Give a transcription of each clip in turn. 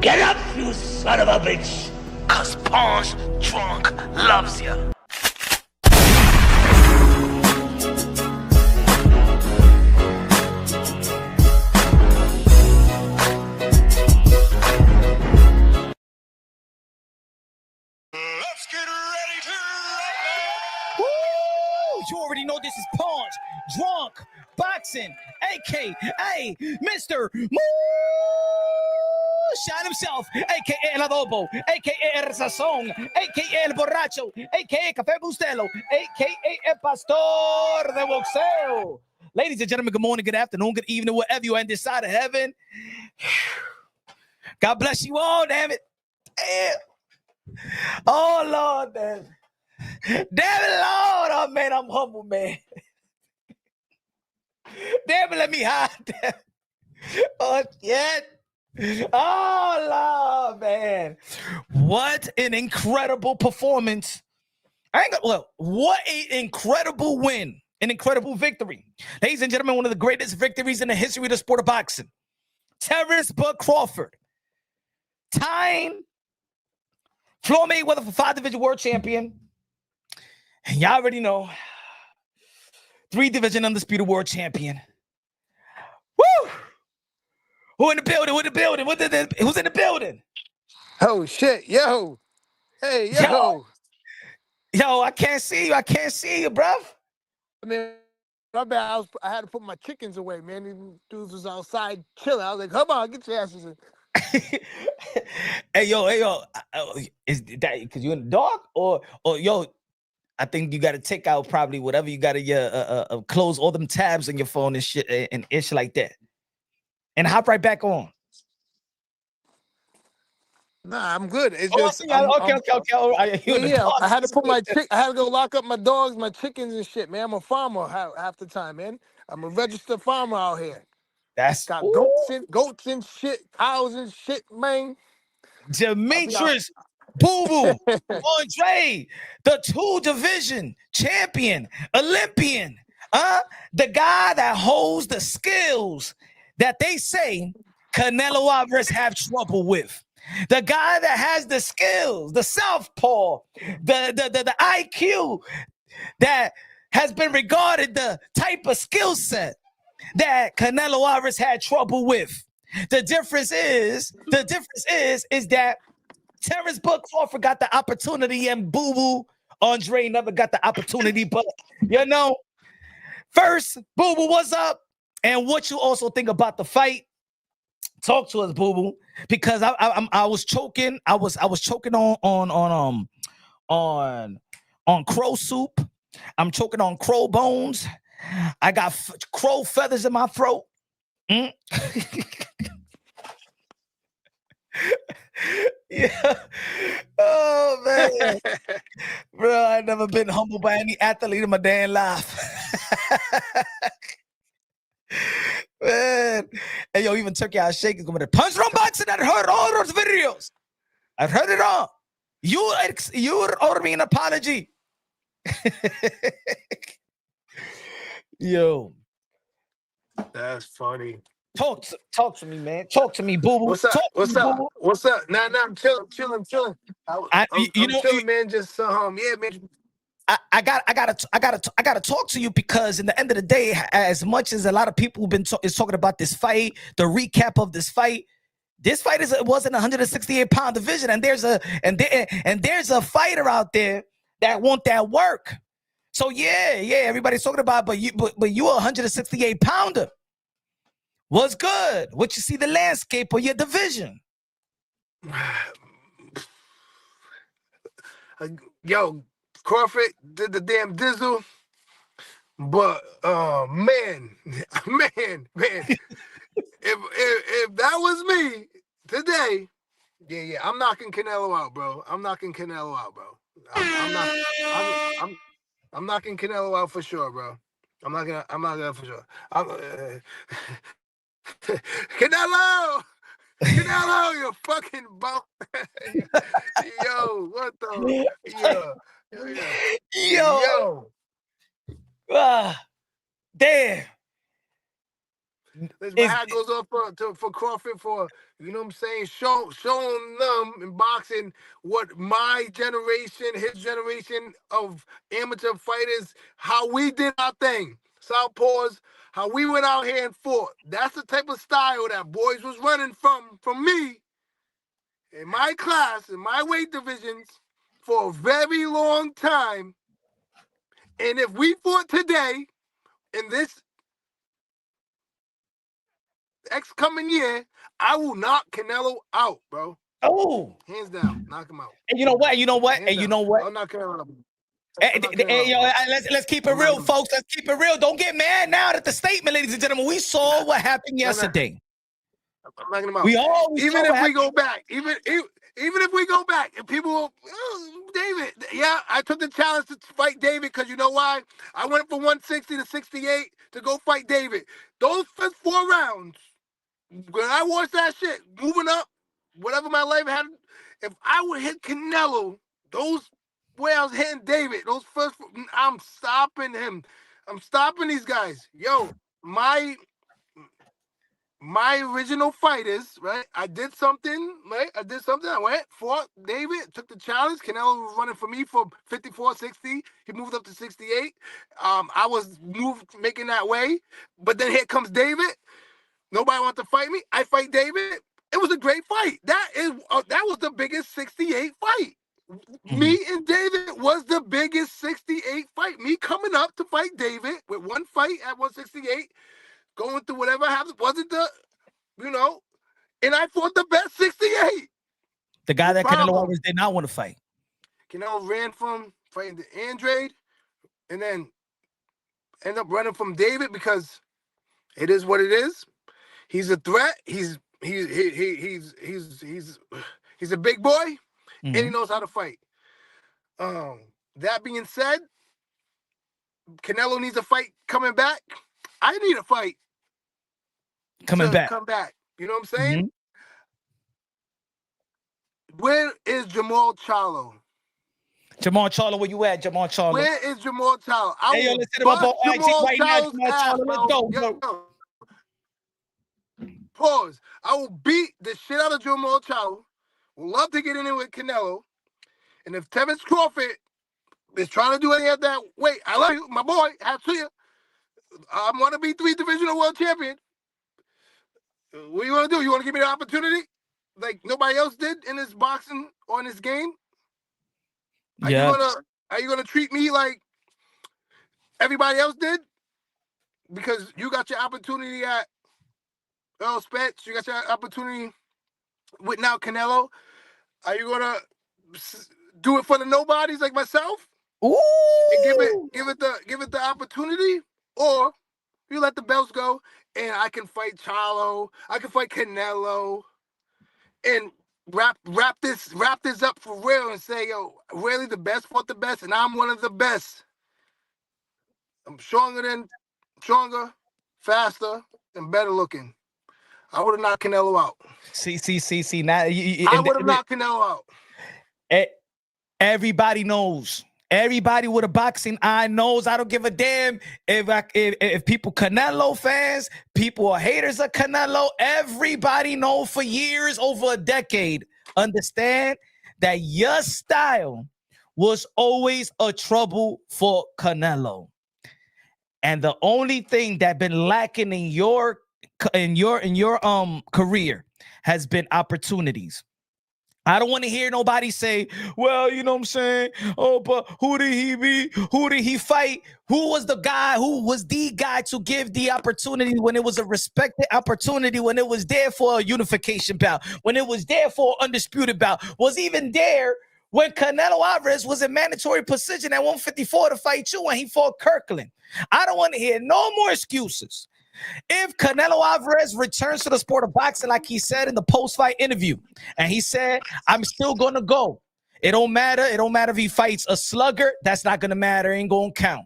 Get up, you son of a bitch! Cause Pawn's drunk loves you. Let's get ready to rumble! Woo! You already know this is Pawn's Drunk Boxing, a.k.a. Mr. Moonshine himself, a.k.a. El Adobo, a.k.a. El Sazón, a.k.a. El Borracho, a.k.a. Café Bustelo, a.k.a. El Pastor de Boxeo. Ladies and gentlemen, good morning, good afternoon, good evening, wherever you are on this side of heaven. God bless you all, damn it. Damn. Oh, Lord, damn it. Damn it, Lord. Oh, man, I'm humble, man. Damn it, let me hide. Damn. Oh, yeah. Oh, Lord, man. What an incredible performance. What an incredible win. An incredible victory. Ladies and gentlemen, one of the greatest victories in the history of the sport of boxing. Terence Crawford tying Floyd Mayweather for 5-division world champion. And y'all already know, 3-division undisputed world champion. Woo! Who in the building? Who in the building? Who's in the building? Oh shit, yo. Hey, yo. Yo, I can't see you. I can't see you, bruv. I mean, my bad. I had to put my chickens away, man. These dudes was outside chilling. I was like, come on, get your asses in. Hey, yo. Is that because you in the dark? Or yo, I think you got to take out probably whatever you got to close all them tabs on your phone and shit and ish like that. And hop right back on. Nah, I'm good. It's Okay. All right. Yeah, I had to put I had to go lock up my dogs, my chickens and shit, man. I'm a farmer half the time, man. I'm a registered farmer out here. That's got goats and shit, cows and shit, man. Demetrius Boo-Boo Andrade, the 2-division champion, Olympian, the guy that holds the skills that they say Canelo Alvarez have trouble with. The guy that has the skills, the southpaw, the IQ that has been regarded the type of skill set that Canelo Alvarez had trouble with. The difference is that Terence Crawford got the opportunity and Boo-Boo Andrade never got the opportunity. But you know, first, Boo-Boo, what's up? And what you also think about the fight? Talk to us, Boo-Boo, because I was choking. I was choking on crow soup. I'm choking on crow bones. I got crow feathers in my throat. Yeah. Oh, man. Bro, I never been humbled by any athlete in my damn life. Man. Hey, yo, even Turkey Out Shake is going to punch on boxing. I heard all those videos. I've heard it all. You owe me an apology. Yo. That's funny. Talk to me, man. Talk to me, Boo-Boo. What's up? What's up? Nah, I'm chilling. I'm chilling, man. Just yeah, man. I gotta talk to you because in the end of the day, as much as a lot of people have been talking about this fight, the recap of this fight wasn't 168-pound division, and there's a fighter out there that want that work. So yeah, everybody's talking about, but you a 168-pounder. What's good? What you see the landscape of your division? Yo, Crawford did the damn dizzle, but man, if that was me today, yeah, I'm knocking Canelo out, bro. I'm knocking Canelo out for sure, bro. I'm not gonna for sure. Canelo, you fucking bum. Yo, what the? Yo. Damn. My hat goes off for Crawford for, you know what I'm saying, showing them in boxing what my generation, his generation of amateur fighters, how we did our thing. Southpaws, how we went out here and fought. That's the type of style that boys was running from me in my class, in my weight divisions for a very long time. And if we fought today in this next coming year, I will knock Canelo out, bro. Oh, hands down, knock him out. And you know what? You know what? Hands And you down. know what? I'll knock Canelo out. Let's keep it real, folks. Let's keep it real. Don't get mad now at the statement, ladies and gentlemen. We saw what happened yesterday. I'm knocking him out. We always even if we go back, even if we go back, and people, David, yeah, I took the challenge to fight David because you know why? I went from 160 to 68 to go fight David. Those first 4 rounds, when I watched that shit, moving up, whatever my life had, if I would hit Canelo, those where I was hitting David, those first, I'm stopping him. I'm stopping these guys. Yo, my original fighters, right? I did something, right? I went, fought David, took the challenge. Canelo was running for me for 54, 60. He moved up to 68. I was making that way. But then here comes David. Nobody wants to fight me. I fight David. It was a great fight. That was the biggest 68 fight. Mm-hmm. Me and David was the biggest 68 fight. Me coming up to fight David with one fight at 168, going through whatever happened, wasn't the, and I fought the best 68. The guy that Canelo Alvarez did not want to fight. Canelo ran from fighting the Andrade, and then ended up running from David because it is what it is. He's a threat. He's a big boy, and he knows how to fight. That being said, Canelo needs a fight coming back. I need a fight come back. You know what I'm saying? Where is Jamal Charlo? Jamal Charlo, where you at, Jamal Charlo? Where is Jamal Charlo? Hey, yo, let's hit him up on IG right now, Jamal Charlo. Let's go, bro. Pause. I will beat the shit out of Jamal Charlo. Would love to get in there with Canelo. And if Terence Crawford is trying to do any of that, wait, I love you, my boy. Have to you. I want to be 3 divisional world champion. What you want to do? You want to give me the opportunity like nobody else did in this boxing or in this game? Are you gonna treat me like everybody else did? Because you got your opportunity at Earl Spence, you got your opportunity with now Canelo. Are you gonna do it for the nobodies like myself? Ooh. And give it the opportunity, or you let the belts go and I can fight Charlo, I can fight Canelo, and wrap this up for real and say, yo, really the best fought the best, and I'm one of the best. I'm stronger, faster, and better looking. I would have knocked Canelo out. See. Now I would have knocked Canelo out. Everybody knows. Everybody with a boxing eye knows. I don't give a damn if people Canelo fans, people are haters of Canelo. Everybody know for years, over a decade, understand that your style was always a trouble for Canelo. And the only thing that been lacking in your career has been opportunities. I don't want to hear nobody say, well, you know what I'm saying? Oh, but who did he be? Who did he fight? Who was the guy to give the opportunity when it was a respected opportunity, when it was there for a unification bout, when it was there for an undisputed bout, was even there when Canelo Alvarez was in mandatory position at 154 to fight you when he fought Kirkland. I don't want to hear no more excuses. If Canelo Alvarez returns to the sport of boxing, like he said in the post-fight interview, and he said, I'm still going to go. It don't matter. It don't matter if he fights a slugger. That's not going to matter. It ain't going to count.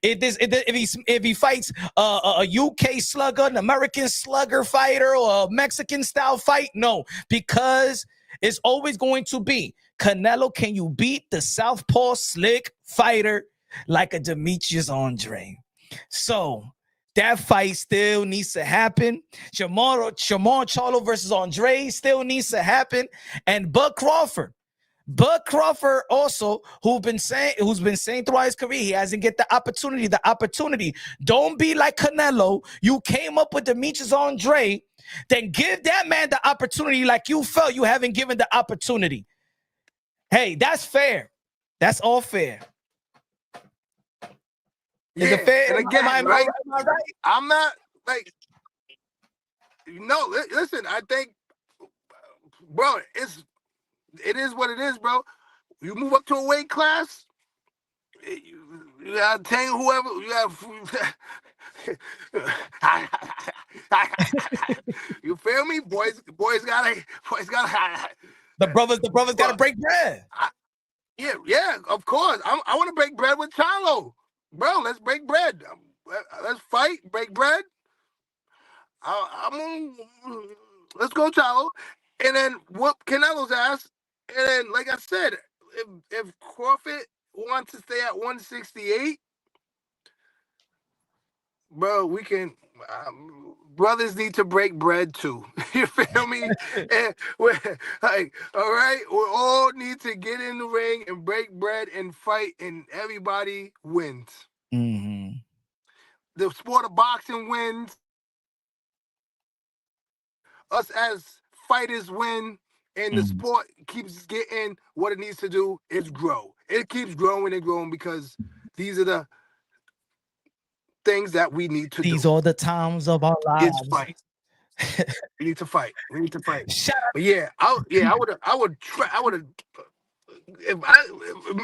If he fights a UK slugger, an American slugger fighter, or a Mexican style fight, no, because it's always going to be, Canelo, can you beat the southpaw slick fighter like a Demetrius Andrade? So That fight still needs to happen. Jamar Charlo versus Andrade still needs to happen. And Bud Crawford also, who's been saying throughout his career he hasn't get the opportunity. Don't be like Canelo. You came up with Demetrius Andrade, then give that man the opportunity like you felt you haven't given the opportunity. Hey, that's fair. That's all fair. Is it fair? And again, am I right? right? I'm not like, no, listen, I think, bro, it is what it is, bro. You move up to a weight class, you gotta take whoever you have. You feel me? Boys gotta The brothers gotta break bread. Yeah, of course. I want to break bread with Charlo. Bro, let's break bread. Let's fight, break bread. Let's go, Charlo, and then whoop Canelo's ass. And then, like I said, if Crawford wants to stay at 168, bro, we can. Brothers need to break bread too. You feel me? And like, all right, we all need to get in the ring and break bread and fight, and everybody wins. Mm-hmm. The sport of boxing wins. Us as fighters win, and the sport keeps getting what it needs to do is grow. It keeps growing and growing because these are the things that we need to do. These are the times of our lives. It's fight. We need to fight. Shout out. But yeah, I would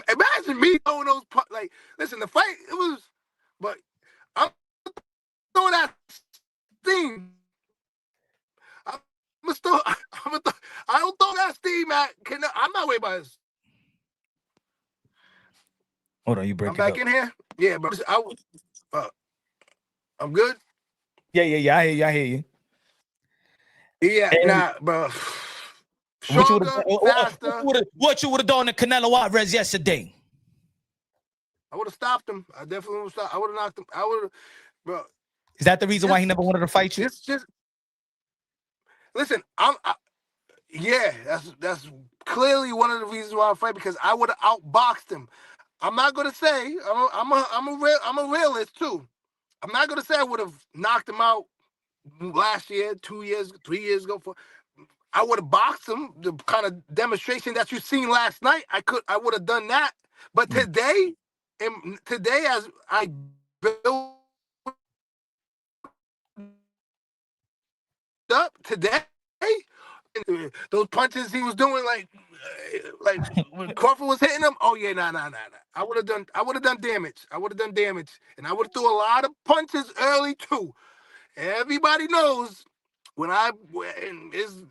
imagine me throwing those like, listen, the fight, it was, but I'm throwing that steam. I don't throw that steam at Canelo. I'm not worried about this. Hold on, you break I'm it back up. in here. Yeah, bro. I'm good. Yeah. I hear you. Yeah, And nah, bro. What Stronger, faster. you would have done to Canelo Alvarez yesterday? I would have stopped him. I definitely would have stopped. I would have knocked him. I would have, bro. Is that the reason why he never wanted to fight you? Just listen. Yeah, that's clearly one of the reasons why I fight, because I would have outboxed him. I'm not gonna say I'm a realist too. I'm not gonna say I would have knocked him out last year, 2 years, 3 years ago. I would have boxed him. The kind of demonstration that you seen last night, I would have done that. But today, as I build up today, those punches he was doing, like when Crawford was hitting him. Oh yeah, nah. I would have done damage. And I would have threw a lot of punches early too. Everybody knows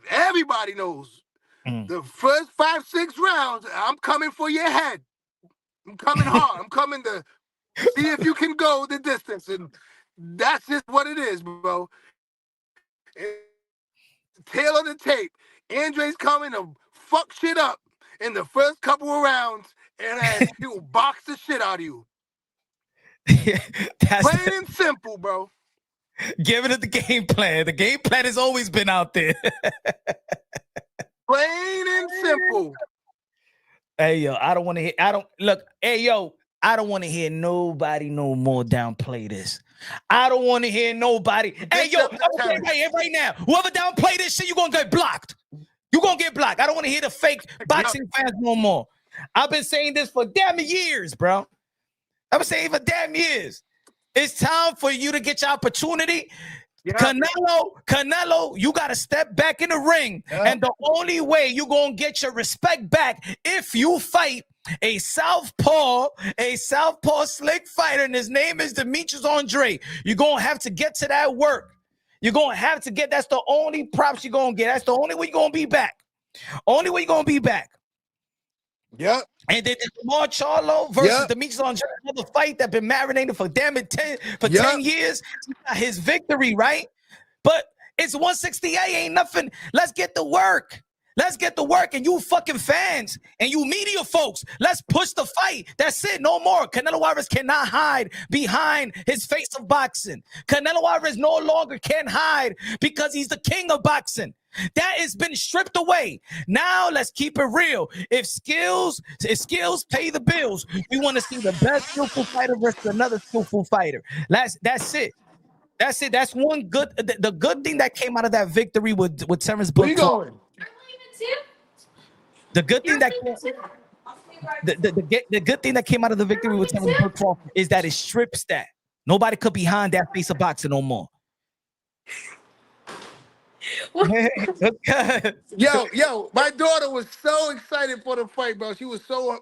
everybody knows the first 5-6 rounds, I'm coming for your head. I'm coming hard. I'm coming to see if you can go the distance, and that's just what it is, bro. Tail of the tape. Andre's coming to fuck shit up in the first couple of rounds, and then he will box the shit out of you. Plain and simple, bro. Giving it the game plan. The game plan has always been out there. Plain and simple. Hey yo, I don't want to hear. I don't want to hear nobody no more downplay this. I don't want to hear nobody. Hey yo, right now, whoever downplay this shit, you gonna get blocked. You gonna get blocked. I don't want to hear the fake boxing fans no more. I've been saying this for damn years, bro. I've been saying it for damn years. It's time for you to get your opportunity. Yeah. Canelo, you got to step back in the ring. Yeah. And the only way you're going to get your respect back if you fight a southpaw slick fighter, and his name is Demetrius Andrade. You're going to have to get to that work. You're going to have to get, that's the only props you're going to get. That's the only way you're going to be back. Only way you're going to be back. Yeah. And then Jamar Charlo versus Demetrius Andrade, another fight that been marinated for 10 years. His victory, right? But it's 168, ain't nothing. Let's get to work. Let's get to work, and you fucking fans and you media folks, let's push the fight. That's it. No more. Canelo Alvarez cannot hide behind his face of boxing. Canelo Alvarez no longer can hide because he's the king of boxing. That has been stripped away. Now let's keep it real. If skills pay the bills, we want to see the best skillful fighter versus another skillful fighter. That's it. That's it. That's one good. The good thing that came out of that victory with Terence. Where you going? The good thing that the good thing that came out of the victory with Terence Crawford is that it strips that. Nobody could behind that face of boxing no more. Yo, my daughter was so excited for the fight, bro. She was so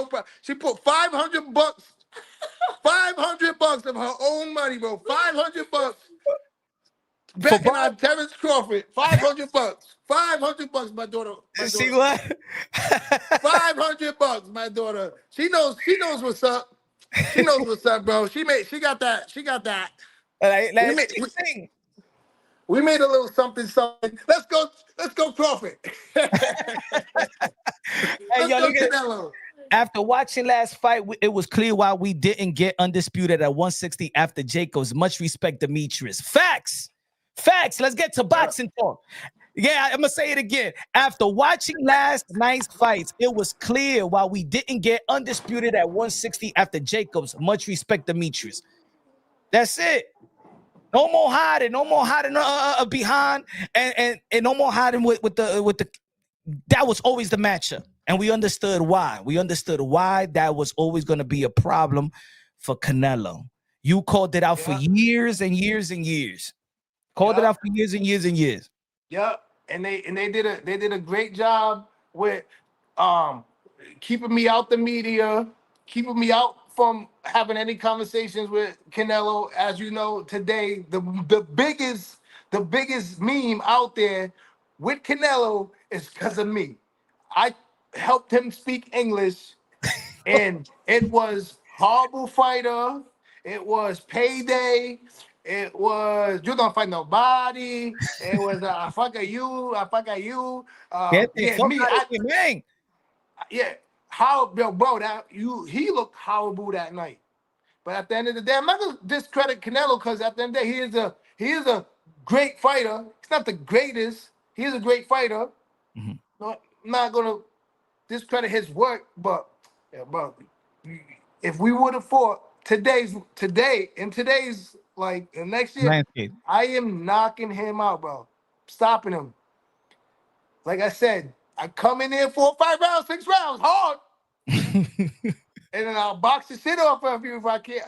proud. She put $500, $500 of her own money, bro. $500 betting on Terence Crawford. $500, $500. My daughter. See what? $500, my daughter. She knows what's up. She knows what's up, bro. She got that. We made a little something. Let's go, Crawford. Canelo. After watching last fight, it was clear why we didn't get undisputed at 160 after Jacobs. Much respect, Demetrius. Facts. Let's get to boxing talk. Yeah, I'm gonna say it again. After watching last night's fights, it was clear why we didn't get undisputed at 160 after Jacobs. Much respect, Demetrius. That's it. No more hiding behind, and no more hiding with the. That was always the matchup, and we understood why. We understood why that was always going to be a problem for Canelo. You called it out for years and years and years. Called it out for years and years and years. Yep, and they did a great job with keeping me out the media, keeping me out from having any conversations with Canelo. As you know, today the biggest meme out there with Canelo is because of me. I helped him speak English, and it was horrible fighter. It was payday. It was you don't fight nobody. It was I fuck at you. How bro that he looked horrible that night. But at the end of the day, I'm not gonna discredit Canelo because at the end of the day, he is a great fighter. He's not the greatest. He is a great fighter. Mm-hmm. No, I'm not gonna discredit his work, but if we would have fought today's like next year, landscape. I am knocking him out, bro. Stopping him. Like I said, I come in there 4, 5 rounds, 6 rounds, hard. And then I'll box the shit off of you if I can't.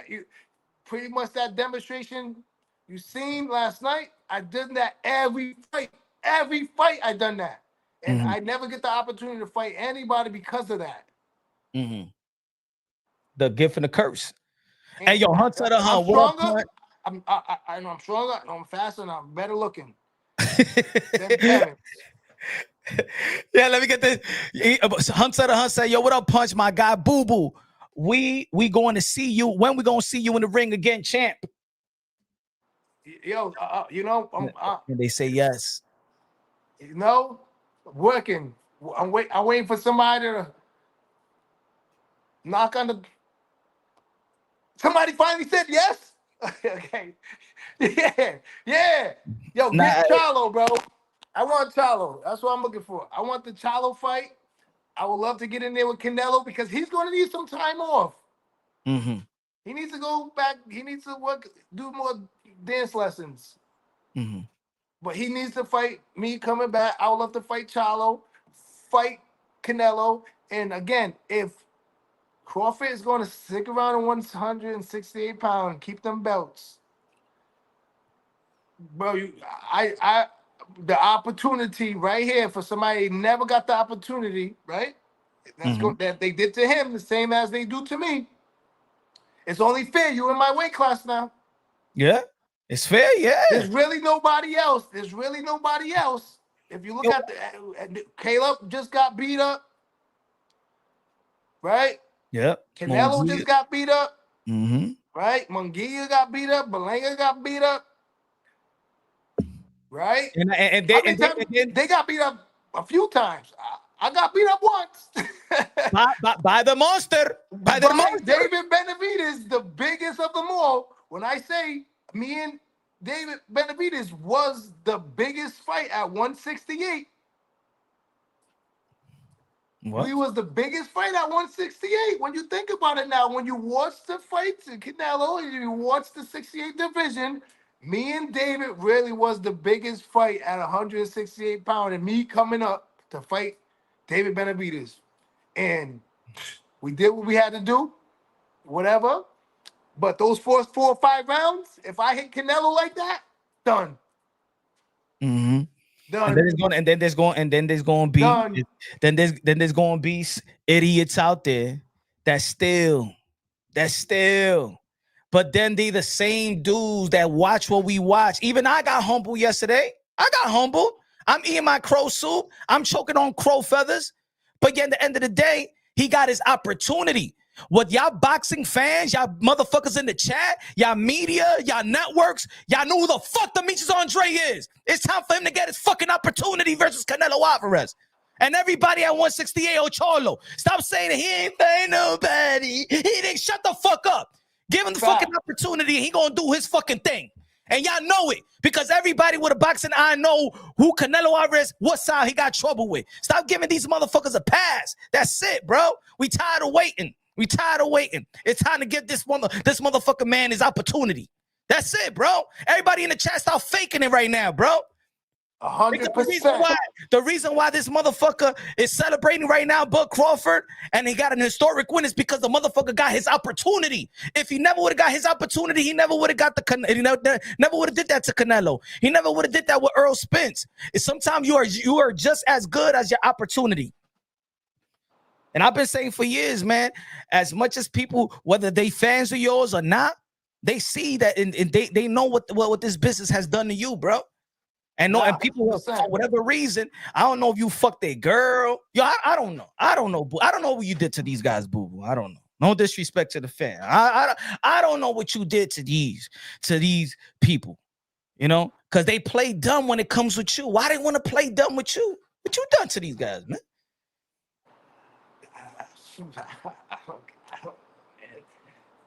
Pretty much that demonstration you seen last night, I did that every fight. Every fight I done that. And I never get the opportunity to fight anybody because of that. Mm-hmm. The gift and the curse. And hey, yo, Hunter the Hunt. I'm stronger. I know I'm stronger, I'm faster, and I'm better looking. Yeah, let me get this. Hunter the Hunt said, yo, what up, Punch? My guy, Boo Boo. We going to see you. When we going to see you in the ring again, champ? Yo, and they say yes. You know, working. I'm waiting for somebody to knock on the. Somebody finally said yes. Okay. Yeah. Yo, get Charlo, bro. I want Charlo. That's what I'm looking for. I want the Charlo fight. I would love to get in there with Canelo because he's going to need some time off. Mm-hmm. He needs to go back. He needs to do more dance lessons. Mm-hmm. But he needs to fight me coming back. I would love to fight Charlo, fight Canelo. And again, if Crawford is going to stick around at 168 pounds, keep them belts. Bro, the opportunity right here for somebody who never got the opportunity, right? That they did to him the same as they do to me. It's only fair. You're in my weight class now. Yeah, it's fair. Yeah. There's really nobody else. If you look at Caleb just got beat up, right? Yep. Canelo just got beat up. Mm-hmm. Right? Munguia got beat up. Belanga got beat up. Right? And they got beat up a few times. I got beat up once. by the monster. By the monster. David Benavidez, the biggest of them all. When I say me and David Benavidez was the biggest fight at 168. What? We was the biggest fight at 168. When you think about it now, when you watch the fights in Canelo, and you watch the 68 division, me and David really was the biggest fight at 168 pounds, and me coming up to fight David Benavidez. And we did what we had to do, whatever. But those first 4 or 5 rounds, if I hit Canelo like that, done. Mm-hmm. Done. And then there's going to be idiots out there that still. But then they the same dudes that watch what we watch. Even I got humble yesterday. I'm eating my crow soup. I'm choking on crow feathers. But yet at the end of the day, he got his opportunity. What y'all boxing fans, y'all motherfuckers in the chat, y'all media, y'all networks, y'all know who the fuck Demetrius Andrade is. It's time for him to get his fucking opportunity versus Canelo Alvarez. And everybody at 168 Charlo, stop saying that he ain't fighting nobody. He didn't. Shut the fuck up. Give him the fucking opportunity and he gonna do his fucking thing. And y'all know it because everybody with a boxing eye know who Canelo Alvarez, what side he got trouble with. Stop giving these motherfuckers a pass. That's it, bro. We tired of waiting. It's time to give this motherfucker man his opportunity. That's it, bro. Everybody in the chat stop faking it right now, bro. 100%. The reason why this motherfucker is celebrating right now, Buck Crawford, and he got an historic win is because the motherfucker got his opportunity. If he never would have got his opportunity, he never would have got never would have did that to Canelo. He never would have did that with Earl Spence. Sometimes you are just as good as your opportunity. And I've been saying for years, man, as much as people, whether they fans of yours or not, they see that and they know what this business has done to you, bro. And people for whatever reason, I don't know if you fucked a girl. Yo, I don't know. I don't know what you did to these guys, boo-boo. I don't know. No disrespect to the fan. I don't know what you did to these people, you know, because they play dumb when it comes with you. Why they want to play dumb with you? What you done to these guys, man?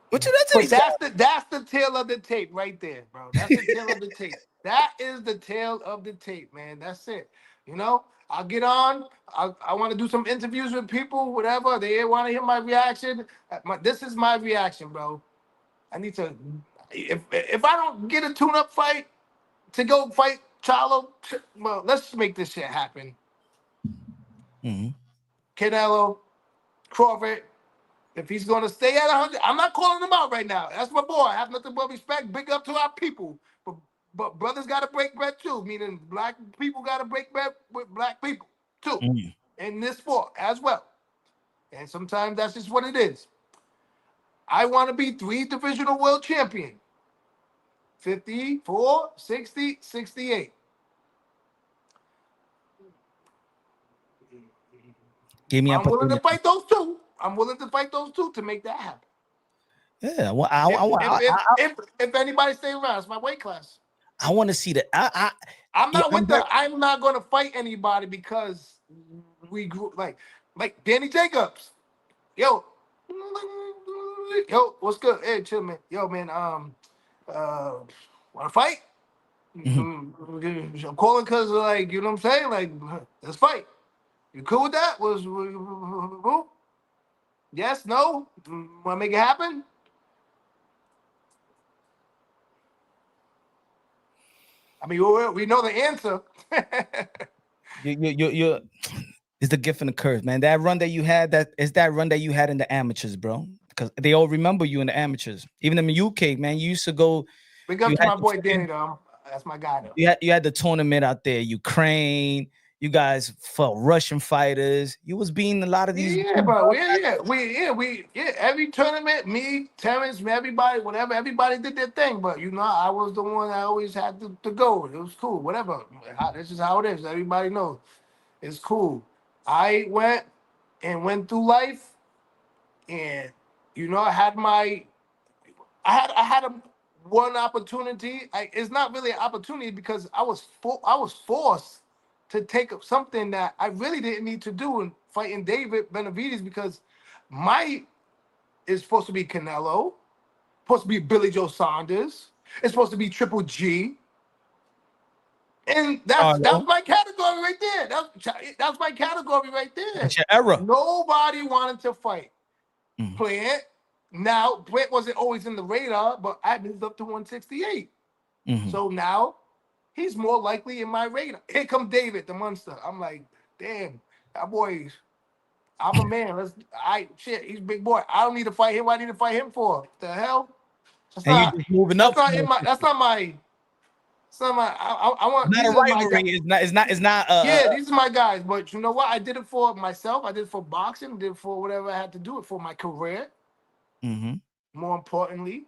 What you done to these guys? That's the tail of the tape right there, bro. That's the tail of the tape. That is the tail of the tape, man. That's it. You know, I'll get on. I want to do some interviews with people, whatever. They want to hear my reaction. This is my reaction, bro. I need to. If I don't get a tune-up fight to go fight Charlo, well, let's make this shit happen. Mm-hmm. Canelo, Crawford. If he's going to stay at 100, I'm not calling him out right now. That's my boy. I have nothing but respect. Big up to our people. But brothers got to break bread too, meaning black people got to break bread with black people too in this sport as well. And sometimes that's just what it is. I want to be 3 divisional world champion. 54, 60, 68. Give me I'm willing to fight those two. I'm willing to fight those two to make that happen. Yeah, well, if anybody stay around, it's my weight class. I want to see that. I'm not going to fight anybody because we grew like Danny Jacobs. Yo, what's good? Hey, chill, man. Yo, man. Want to fight? I'm calling because, like, you know what I'm saying? Like, let's fight. You cool with that? Yes, no? Want to make it happen? I mean, we know the answer. you it's the gift and the curse, man. That run that you had, that run that you had in the amateurs, bro. Because they all remember you in the amateurs. Even in the UK, man, you used to go. Big up to my boy Danny, though. That's my guy, though. You had the tournament out there, Ukraine. You guys fought Russian fighters. You was beating a lot of these. Yeah, bro. We every tournament, me, Terence, everybody, whatever, everybody did their thing. But you know, I was the one that always had to go. It was cool, whatever. This is how it is. Everybody knows. It's cool. I went through life, and you know, I had one opportunity. It's not really an opportunity because I was forced to take something that I really didn't need to do in fighting David Benavidez, because my is supposed to be Canelo, supposed to be Billy Joe Saunders, it's supposed to be Triple G. And that's Charlo. my category right there. That's my category right there. That's your era. Nobody wanted to fight Mhm. Plant. Now, Plant wasn't always in the radar, but I moved up to 168. Mhm. So now he's more likely in my radar. Here come David, the monster. I'm like, damn, that boy, I'm a man. He's a big boy. I don't need to fight him. What I need to fight him for? What the hell? And you just moving up. That's not my. I want. Not These a are my rivalry. guys. It's not. Yeah, these are my guys. But you know what? I did it for myself. I did it for boxing. Did it for whatever I had to do it for my career. Mm-hmm. More importantly,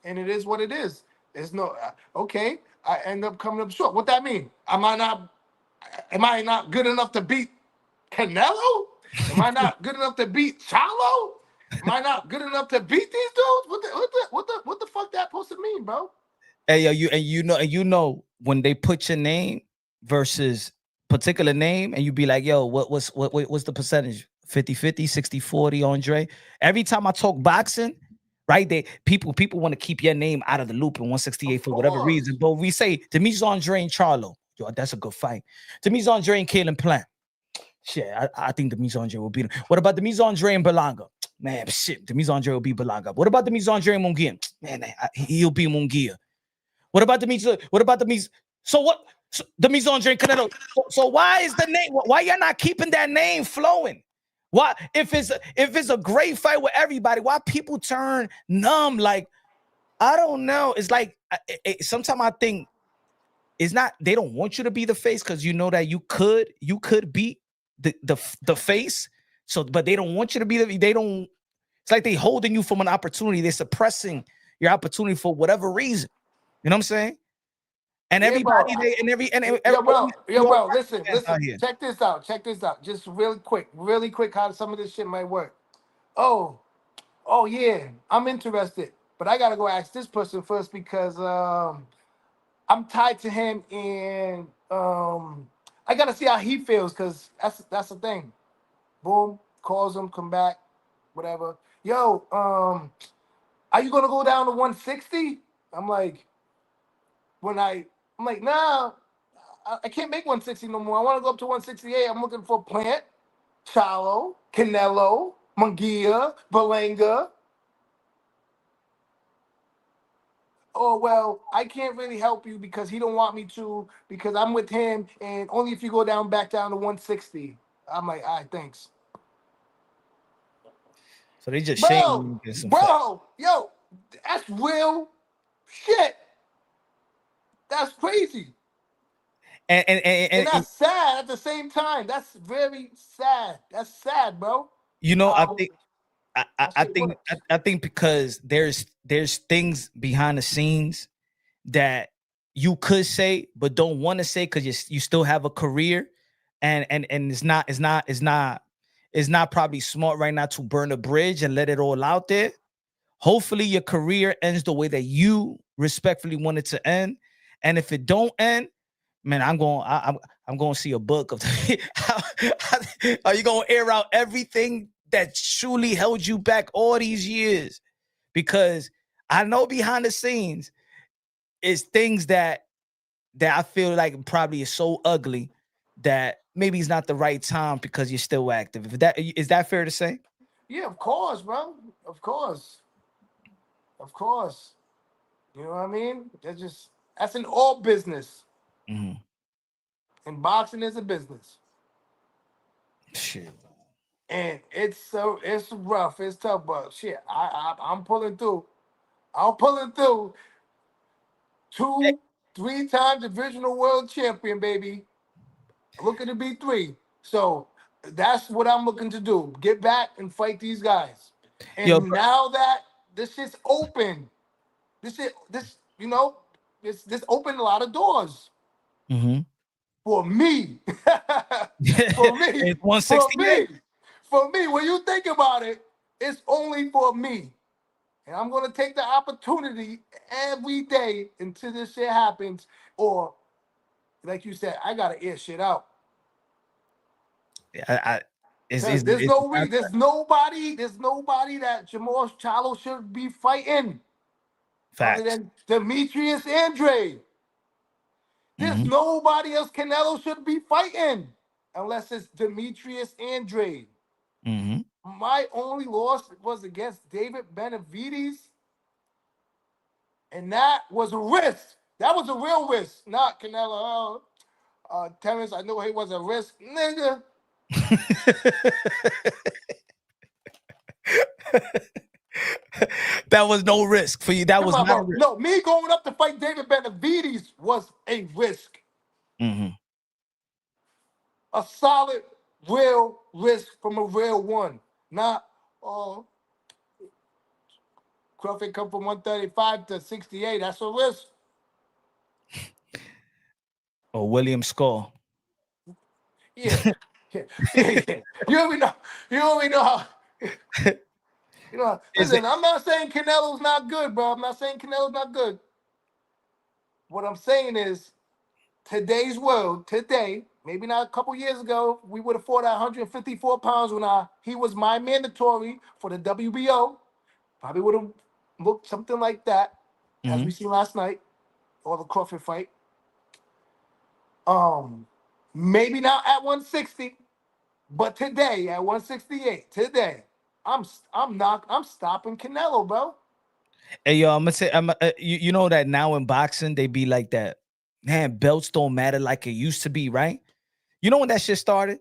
and it is what it is. There's no okay. I end up coming up short. What that mean? Am I not good enough to beat Canelo? Am I not good enough to beat Charlo? Am I not good enough to beat these dudes? What the fuck that supposed to mean, bro? Hey, yo, you know when they put your name versus particular name, and you be like, yo, what's the percentage? 50-50, 60-40, Andre. Every time I talk boxing, right? People want to keep your name out of the loop in 168 for whatever reason. But we say Demetrius Andrade and Charlo. Yo, that's a good fight. Demetrius Andrade and Kalen Plant. Shit, I think Demetrius Andrade will beat him. What about Demetrius Andrade and Berlanga? Man, shit, Demetrius Andrade will beat Berlanga. What about Demetrius Andrade and Munguia? Man, he'll beat Munguia. What about Demetrius? So what? So, Demetrius Andrade Canelo. So why is the name? Why you're not keeping that name flowing? Why, if it's a great fight with everybody, why people turn numb? Like, I don't know. It's like sometimes I think it's not. They don't want you to be the face because you know that you could beat the face. So, but they don't want you to be the. They don't. It's like they holding you from an opportunity. They're suppressing your opportunity for whatever reason. You know what I'm saying? And everybody, bro, listen, check this out. Just really quick, how some of this shit might work. Oh yeah, I'm interested, but I gotta go ask this person first because I'm tied to him, and I gotta see how he feels because that's the thing. Boom, calls him, come back, whatever. Yo, are you gonna go down to 160? I'm like, nah, I can't make 160 no more. I want to go up to 168. I'm looking for Plant, Charlo, Canelo, Munguia, Berlanga. Oh, well, I can't really help you because he don't want me to because I'm with him, and only if you go back down to 160. I'm like, all right, thanks. So they just shaming you. Bro, yo, that's real shit. That's crazy. And that's sad at the same time. That's very sad. That's sad, bro. You know, I think because there's things behind the scenes that you could say but don't want to say because you still have a career, and it's not probably smart right now to burn a bridge and let it all out there. Hopefully your career ends the way that you respectfully want it to end, and if it don't end, man, I'm going to see a book of are you going to air out everything that truly held you back all these years? Because I know behind the scenes is things that I feel like probably is so ugly that maybe it's not the right time because you're still active. Is that fair to say? Yeah, of course, bro. Of course. You know what I mean? That's in all business. Mm-hmm. And boxing is a business. Shit. And it's rough, it's tough, but shit, I'm pulling through. I'm pulling through. 2-3 times divisional world champion, baby. Looking to be 3. So that's what I'm looking to do. Get back and fight these guys. And now that this shit's open, this opened a lot of doors. Mm-hmm. For me. For me. It's 168. For me. When you think about it, it's only for me. And I'm going to take the opportunity every day until this shit happens. Or, like you said, I got to air shit out. Is there's nobody that Jamal Charlo should be fighting other facts. than Demetrius Andrade. There's nobody else Canelo should be fighting unless it's Demetrius Andrade. My only loss was against David Benavides, and that was a risk. That was a real risk, not Canelo. Terence, I know he was a risk, nigga. That was no risk for you. That was not a risk. No, me going up to fight David Benavides was a risk. A solid, real risk from a real one. Not, Crawford come from 135 to 68. That's a risk. Or William Skull. Yeah. You already know how. Listen, I'm not saying Canelo's not good, bro. I'm not saying Canelo's not good. What I'm saying is, today's world, today, maybe not a couple years ago, we would have fought at 154 pounds when he was my mandatory for the WBO. Probably would have looked something like that, as we seen last night, or the Crawford fight. Maybe not at 160, but today at 168, today, I'm stopping Canelo, bro. Hey, yo, I'm gonna say, you know that now in boxing they be like that. Man, belts don't matter like it used to be, right? You know when that shit started?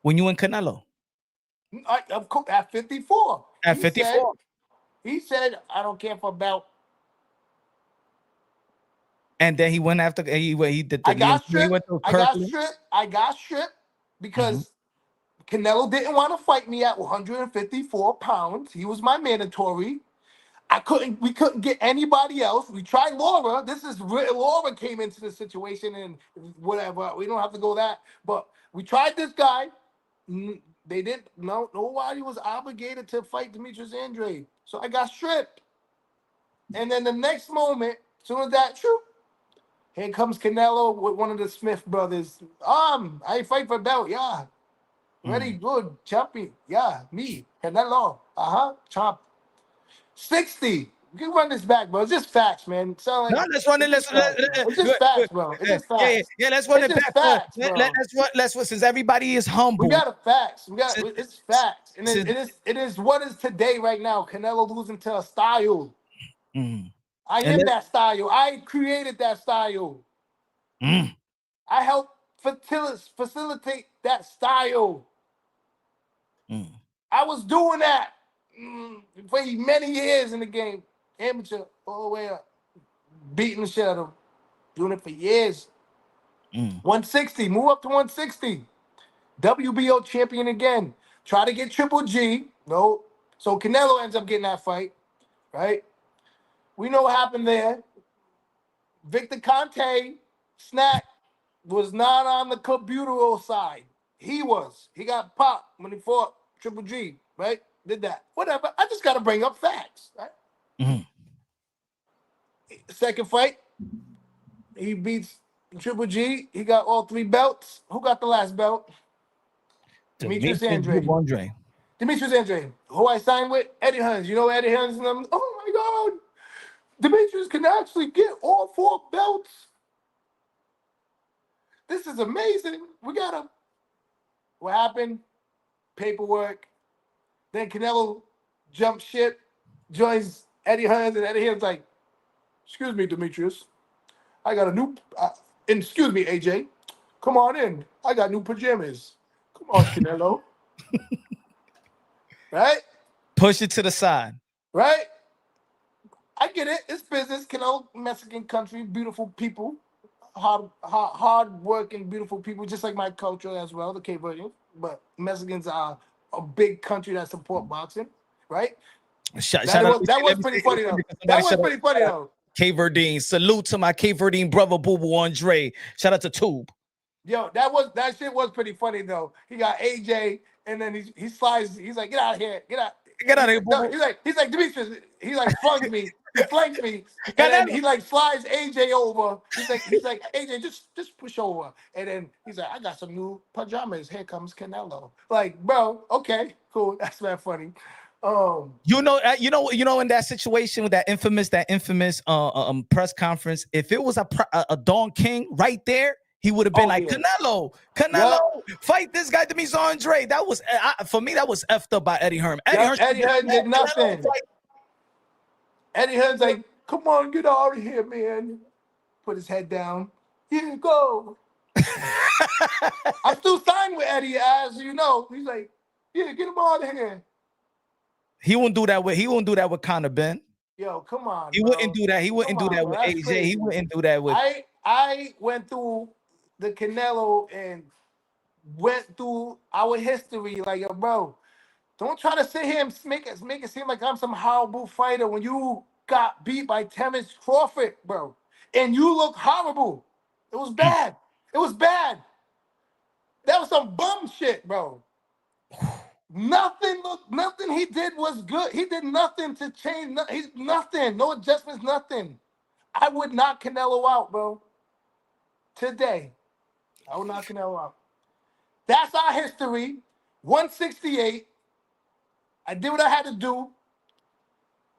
When you and Canelo. At 54. At 54. He said, I don't care for a belt. And then he went after he did the I got stripped. I got stripped because Canelo didn't want to fight me at 154 pounds. He was my mandatory. We couldn't get anybody else. We tried Laura. Laura came into the situation and whatever. We don't have to go that. But we tried this guy. They didn't. Nobody was obligated to fight Demetrius Andrade. So I got stripped. And then the next moment, as soon as that, here comes Canelo with one of the Smith brothers. I fight for belt. Yeah. Ready, good, champion. Yeah, me. Canelo. Chomp. 60. You can run this back, bro. It's just facts, man. Let's run it. It's just facts, bro. It's just facts. Yeah, let's run it back. Facts, Let's since everybody is humble. We got the facts. It's facts. And it is what is today right now. Canelo losing to a style. I am that style. I created that style. I helped facilitate that style. I was doing that for many years in the game. Amateur all the way up. Beating the shit out of him. Doing it for years. 160. Move up to 160. WBO champion again. Try to get Triple G. No. So Canelo ends up getting that fight. Right? We know what happened there. Victor Conte, Snack, was not on the Cabutero side. He was. He got popped when he fought Triple G, right? Did that. Whatever. I just got to bring up facts, right? Second fight, he beats Triple G. He got all 3 belts. Who got the last belt? Demetrius Andrade. Demetrius Andrade, who I signed with, Eddie Hearns. You know Eddie Hearns? Oh my God. Demetrius can actually get all 4 belts. This is amazing. We got him. What happened? Paperwork. Then Canelo jumps ship, joins Eddie Hearns, and Eddie Hearns like, excuse me, Demetrius. I got a new, excuse me, AJ. Come on in. I got new pajamas. Come on, Canelo. Right? Push it to the side. Right? I get it. It's business. Canelo, Mexican country, beautiful people. Hard working, beautiful people, just like my culture as well, the Cape Verdeans. But Mexicans are a big country that support boxing, right? That was pretty funny though. That was pretty funny though. Cape Verdean. Salute to my Cape Verdean brother, Boo Boo Andre. Shout out to Tube. Yo, that shit was pretty funny though. He got AJ, and then he slides. He's like, get out of here, get out of here, Boo Boo. No, he's like Demetrius. He's like, funk me. He flanked me, and then he like slides AJ over. He's like, AJ, just push over. And then he's like, I got some new pajamas. Here comes Canelo. Like, bro, okay, cool. That's very funny. You know, in that situation with that infamous press conference, if it was a Don King right there, he would have been Canelo, fight this guy, Demetrius Andrade. That was for me. That was effed up by Eddie Hearn. Eddie Hearn did nothing. Eddie Hearn's like, come on, get out of here, man. Put his head down. Yeah, go. I'm still signed with Eddie, as you know. He's like, yeah, get him out of here. He won't do that with Conor Ben. Yo, come on. He wouldn't do that. He wouldn't do that with AJ. Crazy. He wouldn't do that with. I went through the Canelo and went through our history. Like, yo, bro, don't try to sit here and make it seem like I'm some horrible fighter when you got beat by Terence Crawford, bro. And you look horrible. It was bad. It was bad. That was some bum shit, bro. Nothing he did was good. He did nothing to change. Nothing. No adjustments, nothing. I would knock Canelo out, bro. Today. I would knock Canelo out. That's our history. 168. I did what I had to do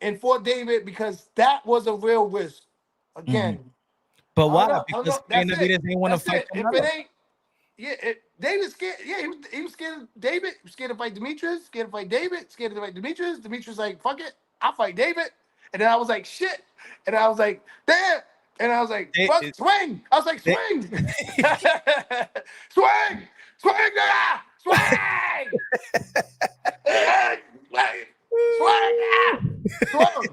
in Fort David because that was a real risk. Again. Mm-hmm. But why? Because David didn't want to fight Canelo. If it ain't, David scared. Yeah, he was scared of David. He was scared to fight Demetrius. Scared to fight David. Scared to fight Demetrius. Demetrius like, fuck it, I'll fight David. And then I was like, shit. And I was like, damn. And I was like, fuck, swing. I was like, swing. Swing. Swing, nigga. Swing. Swing.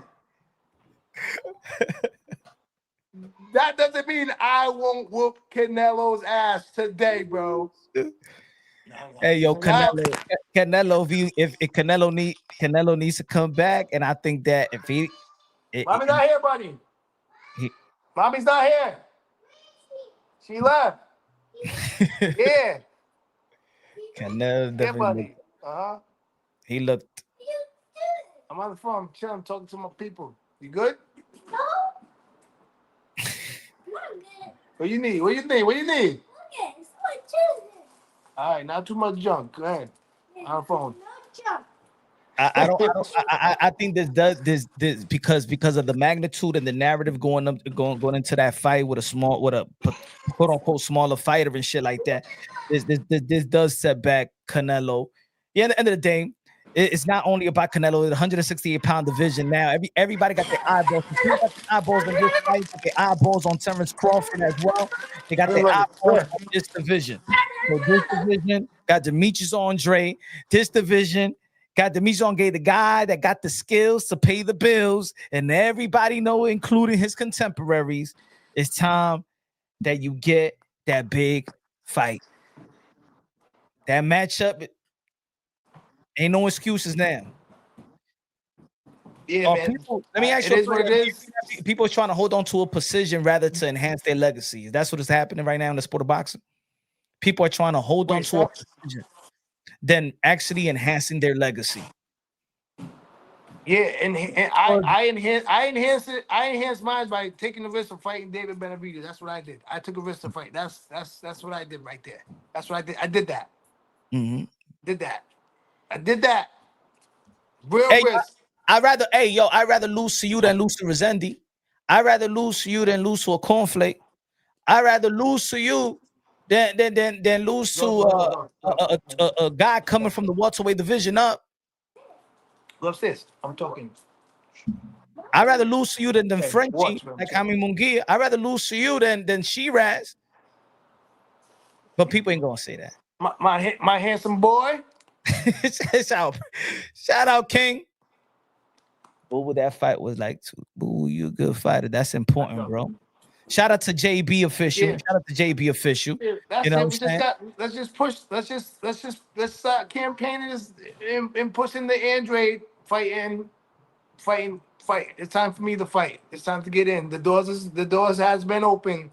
That doesn't mean I won't whoop Canelo's ass today, bro. Hey, yo, Canelo, if Canelo needs to come back, and I think that if Mommy's not here, buddy. Mommy's not here. She left. Yeah. Canelo, yeah, buddy. He looked. I'm on the phone. I'm chilling, talking to my people. You good? No. What you need? What you need? What you need? Okay, it's like all right, not too much junk. Go ahead. On the phone. No junk. I think this because of the magnitude and the narrative going into that fight with a quote unquote smaller fighter and shit like that. This does set back Canelo. Yeah, at the end of the day, it's not only about Canelo. The 168-pound division now. Everybody got their eyeballs. They got their eyeballs on this fight. Got their eyeballs on Terence Crawford as well. They got their eyeballs on this division. So this division got Demetrius Andrade. This division got Demetrius Andrade, the guy that got the skills to pay the bills, and everybody know, including his contemporaries, it's time that you get that big fight. That matchup. Ain't no excuses now. Yeah, man. Let me ask you. People are trying to hold on to a position rather to enhance their legacies. That's what is happening right now in the sport of boxing. People are trying to hold on to a position than actually enhancing their legacy. Yeah, and I enhanced mine by taking the risk of fighting David Benavidez. That's what I did. I took a risk to fight. That's what I did right there. That's what I did. I did that. Mm-hmm. I did that. Real risk. I'd rather lose to you than lose to Rezendi. I'd rather lose to you than lose to a cornflake. I'd rather lose to you than lose to a guy coming from the welterweight division up. Go upstairs. I'm talking. I'd rather lose to you than Frenchie, like Jaime Munguia. I'd rather lose to you than Shiraz. But people ain't gonna say that. My handsome boy. Shout out, King. Boo, that fight was like, boo, you a good fighter. That's important, bro. Shout out to JB official. Yeah. Shout out to JB official. Yeah, that's you know what I'm saying? Let's just push. Let's start campaigning and pushing the Andrade fight. It's time for me to fight. It's time to get in. The doors has been open.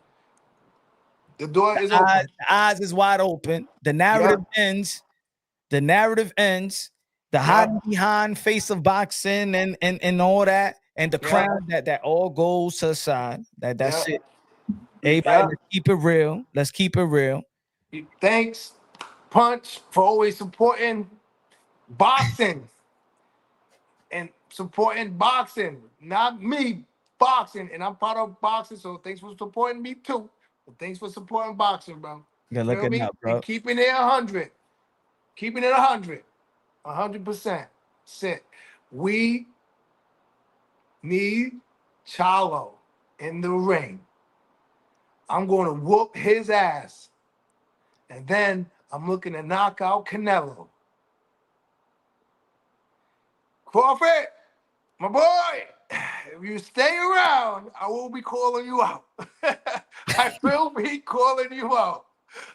The door is open. The eyes is wide open. The narrative ends. The hiding behind face of boxing and all that and the crown that all goes to the side. That's it. Everybody, let's keep it real. Let's keep it real. Thanks, Punch, for always supporting boxing and supporting boxing, not me, boxing. And I'm part of boxing, so thanks for supporting me too. But thanks for supporting boxing, bro. Good looking up, bro. And keeping it 100. Keeping it 100. 100%. Sit. We need Charlo in the ring. I'm going to whoop his ass. And then I'm looking to knock out Canelo. Crawford, my boy, if you stay around, I will be calling you out. I will be calling you out.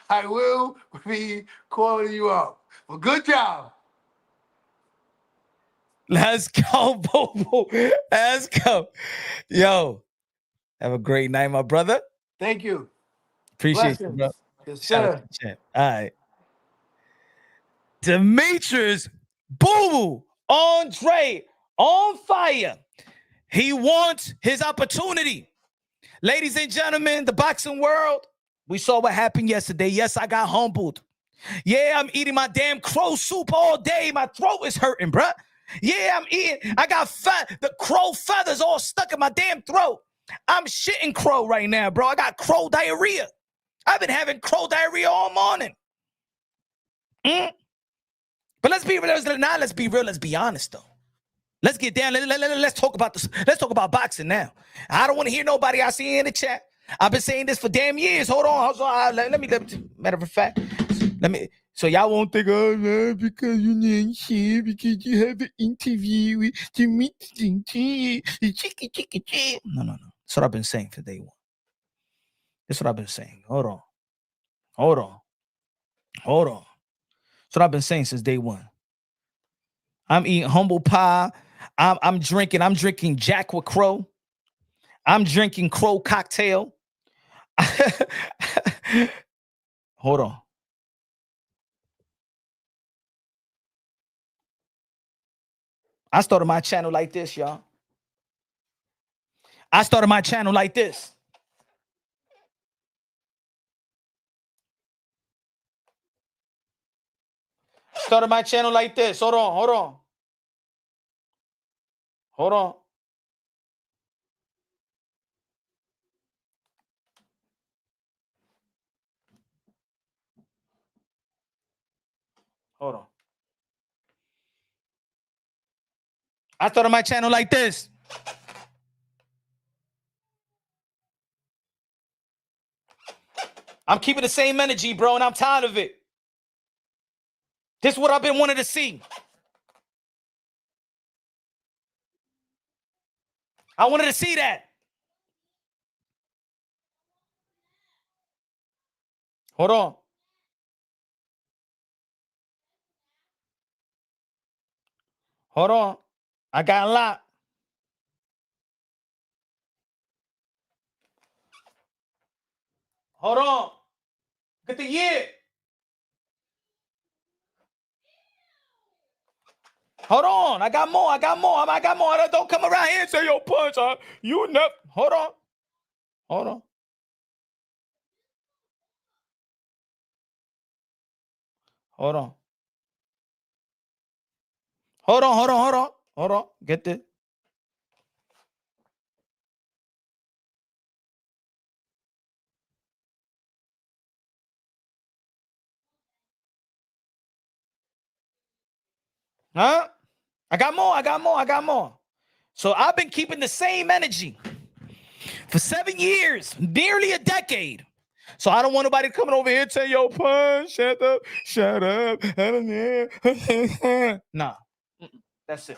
I will be calling you out. Well, good job. Let's go, Bobo. Let's go. Yo, have a great night, my brother. Thank you. Appreciate you, bro. Yes, Shout out sir. to the chat. All right. Demetrius Boo Andrade on fire. He wants his opportunity. Ladies and gentlemen, the boxing world, we saw what happened yesterday. Yes, I got humbled. Yeah, I'm eating my damn crow soup all day. My throat is hurting, bruh. Yeah, I'm eating. I got the crow feathers all stuck in my damn throat. I'm shitting crow right now, bro. I got crow diarrhea. I've been having crow diarrhea all morning. But let's be real. Let's be real. Let's be honest, though. Let's get down. Let's talk about this. Let's talk about boxing now. I don't want to hear nobody I see in the chat. I've been saying this for damn years. Hold on. Let me. Matter of fact, let me. So y'all won't think, oh, man, because you didn't share, because you have an interview with Demetrius. No. That's what I've been saying for day one. That's what I've been saying. Hold on. That's what I've been saying since day one. I'm eating humble pie. I'm drinking Jack with Crow. I'm drinking Crow cocktail. Hold on. I started my channel like this, y'all. Started my channel like this. Hold on. I started my channel like this. I'm keeping the same energy, bro, and I'm tired of it. This is what I've been wanting to see. I wanted to see that. Hold on. I got a lot. Hold on. Get the year. Hold on. I got more. Don't come around here and say, yo, Punch. You never. Hold on. Hold on. Get this. Huh? I got more. So I've been keeping the same energy for 7 years, nearly a decade. So I don't want nobody coming over here and say, yo, Punch, shut up. Nah, that's it.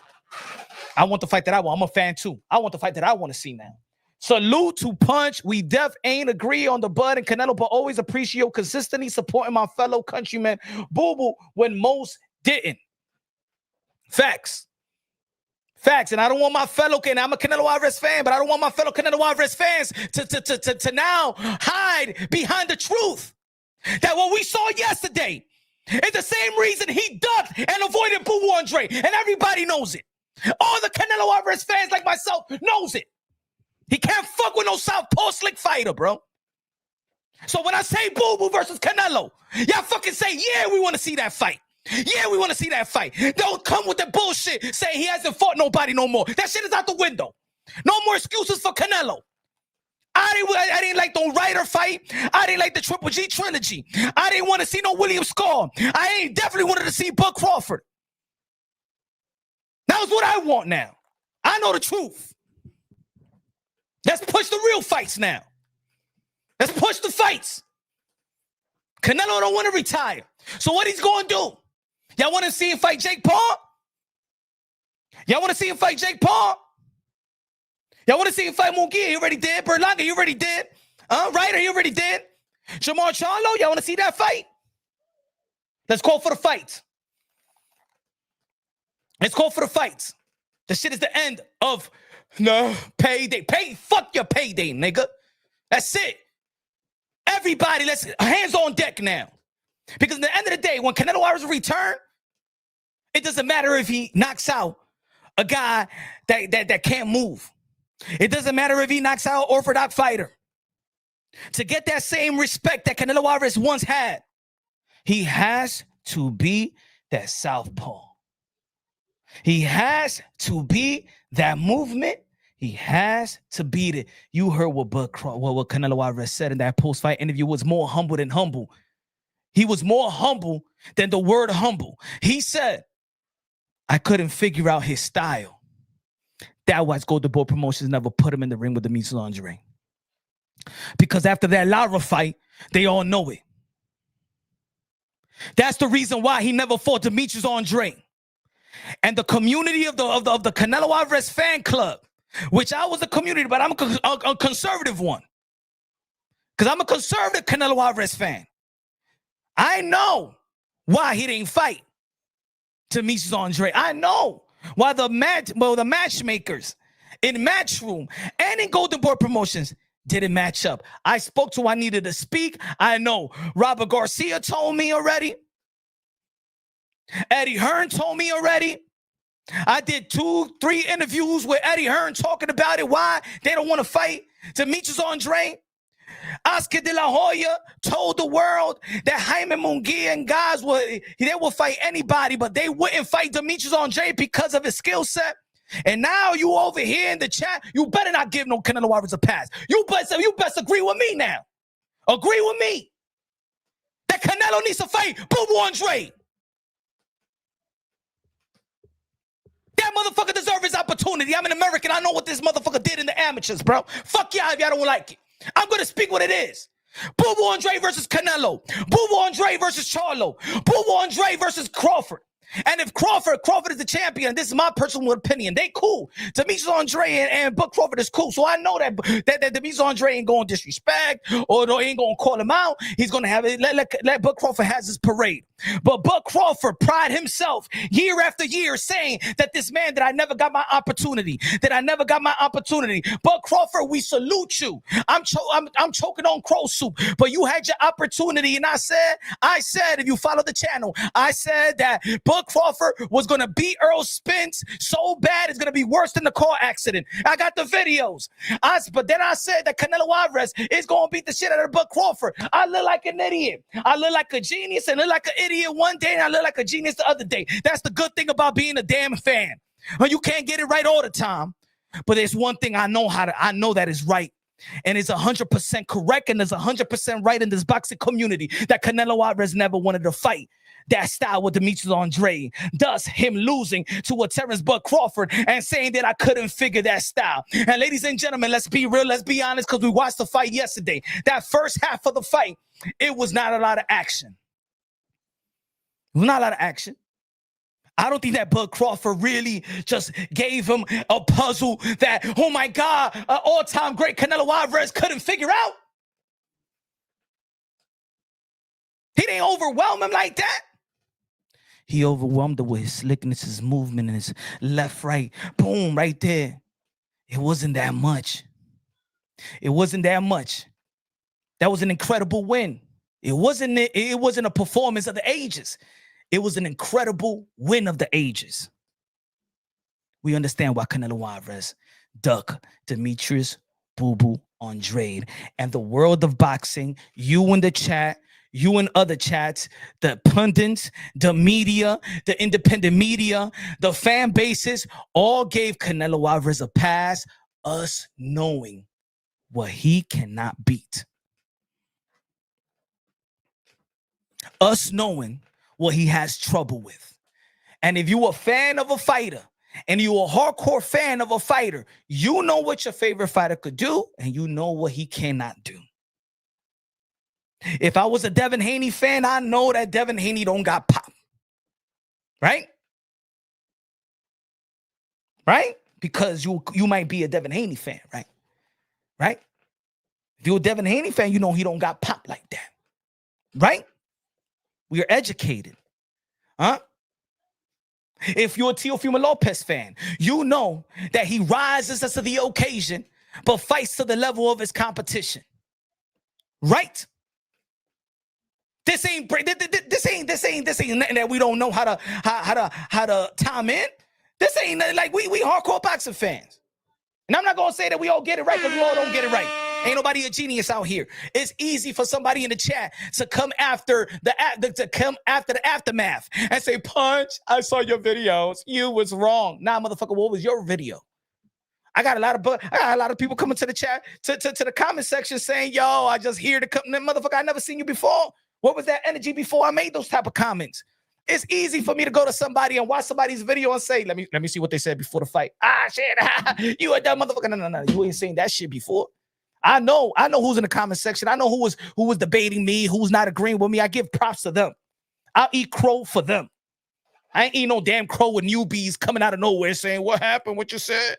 I want the fight that I want. I'm a fan too. I want the fight that I want to see now. Salute to Punch. We def ain't agree on the Bud and Canelo, but always appreciate consistently supporting my fellow countrymen, boo-boo, when most didn't. Facts. And I don't want my fellow, and I'm a Canelo Alvarez fan, but I don't want my fellow Canelo Alvarez fans to now hide behind the truth that what we saw yesterday is the same reason he ducked and avoided Boo Andrade, and everybody knows it. All the Canelo Alvarez fans like myself knows it. He can't fuck with no southpaw slick fighter, bro. So when I say Boo Boo versus Canelo, y'all fucking say, yeah, we want to see that fight. Yeah, we want to see that fight. Don't come with the bullshit saying he hasn't fought nobody no more. That shit is out the window. No more excuses for Canelo. I didn't like the Ryder fight. I didn't like the Triple G trilogy. I didn't want to see no William Scar. I ain't definitely wanted to see Bud Crawford. That's what I want now. I know the truth. Let's push the real fights now. Let's push the fights. Canelo don't want to retire. So what he's going to do? Y'all want to see him fight Jake Paul? Y'all want to see him fight Jake Paul? Y'all want to see him fight Munguia? He already did. Berlanga, he already did. Ryder, he already did. Jamar Charlo, y'all want to see that fight? Let's call for the fights. Let's call for the fights. The shit is the end of payday. Fuck your payday, nigga. That's it. Everybody, let's hands on deck now. Because at the end of the day, when Canelo Alvarez return, it doesn't matter if he knocks out a guy that can't move. It doesn't matter if he knocks out an orthodox fighter. To get that same respect that Canelo Alvarez once had, he has to be that southpaw. He has to be that movement. He has to beat it. You heard what Canelo Alvarez said in that post-fight interview. Was more humble than humble. He was more humble than the word humble. He said, I couldn't figure out his style. That was Golden Boy Promotions never put him in the ring with Demetrius Andrade. Because after that Lara fight, they all know it. That's the reason why he never fought Demetrius Andrade. And the community of the Canelo Alvarez fan club, which I was a community, but I'm a conservative one. Because I'm a conservative Canelo Alvarez fan. I know why he didn't fight Demetrius Andrade. I know why the matchmakers in Matchroom and in Golden Boy Promotions didn't match up. I spoke to who I needed to speak. I know Robert Garcia told me already. Eddie Hearn told me already. I did 2-3 interviews with Eddie Hearn talking about it, why they don't want to fight Demetrius Andrade. Oscar De La Hoya told the world that Jaime Munguia and guys they will fight anybody, but they wouldn't fight Demetrius Andrade because of his skill set. And now you over here in the chat, you better not give no Canelo Alvarez a pass. You best agree with me now. Agree with me that Canelo needs to fight Boo Boo Andrade. That motherfucker deserves his opportunity. I'm an American. I know what this motherfucker did in the amateurs, bro. Fuck y'all if y'all don't like it. I'm going to speak what it is. Boo Boo Andrade versus Canelo. Boo Boo Andrade versus Charlo. Boo Boo Andrade versus Crawford. And if Crawford is the champion, this is my personal opinion, they cool. Demetrius Andrade and Bud Crawford is cool. So I know that Demetrius Andrade ain't going to disrespect or ain't going to call him out. He's going to have it. Let Bud Crawford has his parade. But Bud Crawford pride himself year after year saying that this man, that I never got my opportunity, Bud Crawford, we salute you. I'm choking on crow soup, but you had your opportunity. And I said, if you follow the channel, I said that Bud Crawford was going to beat Earl Spence so bad it's going to be worse than the car accident. I got the videos. But then I said that Canelo Alvarez is going to beat the shit out of Bud Crawford. I look like an idiot. I look like a genius and look like an idiot one day, and I look like a genius the other day. That's the good thing about being a damn fan. You can't get it right all the time, but there's one thing I know that is right. And it's 100% correct, and there's 100% right in this boxing community that Canelo Alvarez never wanted to fight that style with Demetrius Andrade, thus him losing to a Terence Bud Crawford and saying that I couldn't figure that style. And ladies and gentlemen, let's be real, let's be honest, because we watched the fight yesterday. That first half of the fight, it was not a lot of action. Not a lot of action. I don't think that Bud Crawford really just gave him a puzzle that, oh my God, all-time great Canelo Alvarez couldn't figure out. He didn't overwhelm him like that. He overwhelmed him with his slickness, his movement, and his left, right, boom, right there. It wasn't that much. It wasn't that much. That was an incredible win. It wasn't a performance of the ages. It was an incredible win of the ages. we understand why Canelo Alvarez duck Demetrius Boo Andrade. And the world of boxing, you in the chat, you in other chats, the pundits, the media, the independent media, the fan bases, all gave Canelo Alvarez a pass, us knowing what he cannot beat. Us knowing what he has trouble with. And if you're a fan of a fighter, and you're a hardcore fan of a fighter, you know what your favorite fighter could do, and you know what he cannot do. If I was a Devin Haney fan, I know that Devin Haney don't got pop. Right? Right? Because you might be a Devin Haney fan, right? Right? If you're a Devin Haney fan, you know he don't got pop like that. Right? We are educated. Huh? If you're a Teofimo Lopez fan, you know that he rises to the occasion, but fights to the level of his competition. Right? This ain't nothing that we don't know how to time in. This ain't nothing like we hardcore boxing fans. And I'm not gonna say that we all get it right, because we all don't get it right. Ain't nobody a genius out here. It's easy for somebody in the chat to come after the aftermath and say, Punch, I saw your videos. You was wrong. Nah, motherfucker, what was your video? I got a lot of people coming to the chat, to the comment section saying, yo, I just hear the motherfucker, I never seen you before. What was that energy before I made those type of comments? It's easy for me to go to somebody and watch somebody's video and say, let me see what they said before the fight. Ah, shit, you a dumb motherfucker. No, you ain't saying that shit before. I know who's in the comment section. I know who was debating me, who's not agreeing with me. I give props to them. I'll eat crow for them. I ain't eat no damn crow with newbies coming out of nowhere saying, what happened, what you said?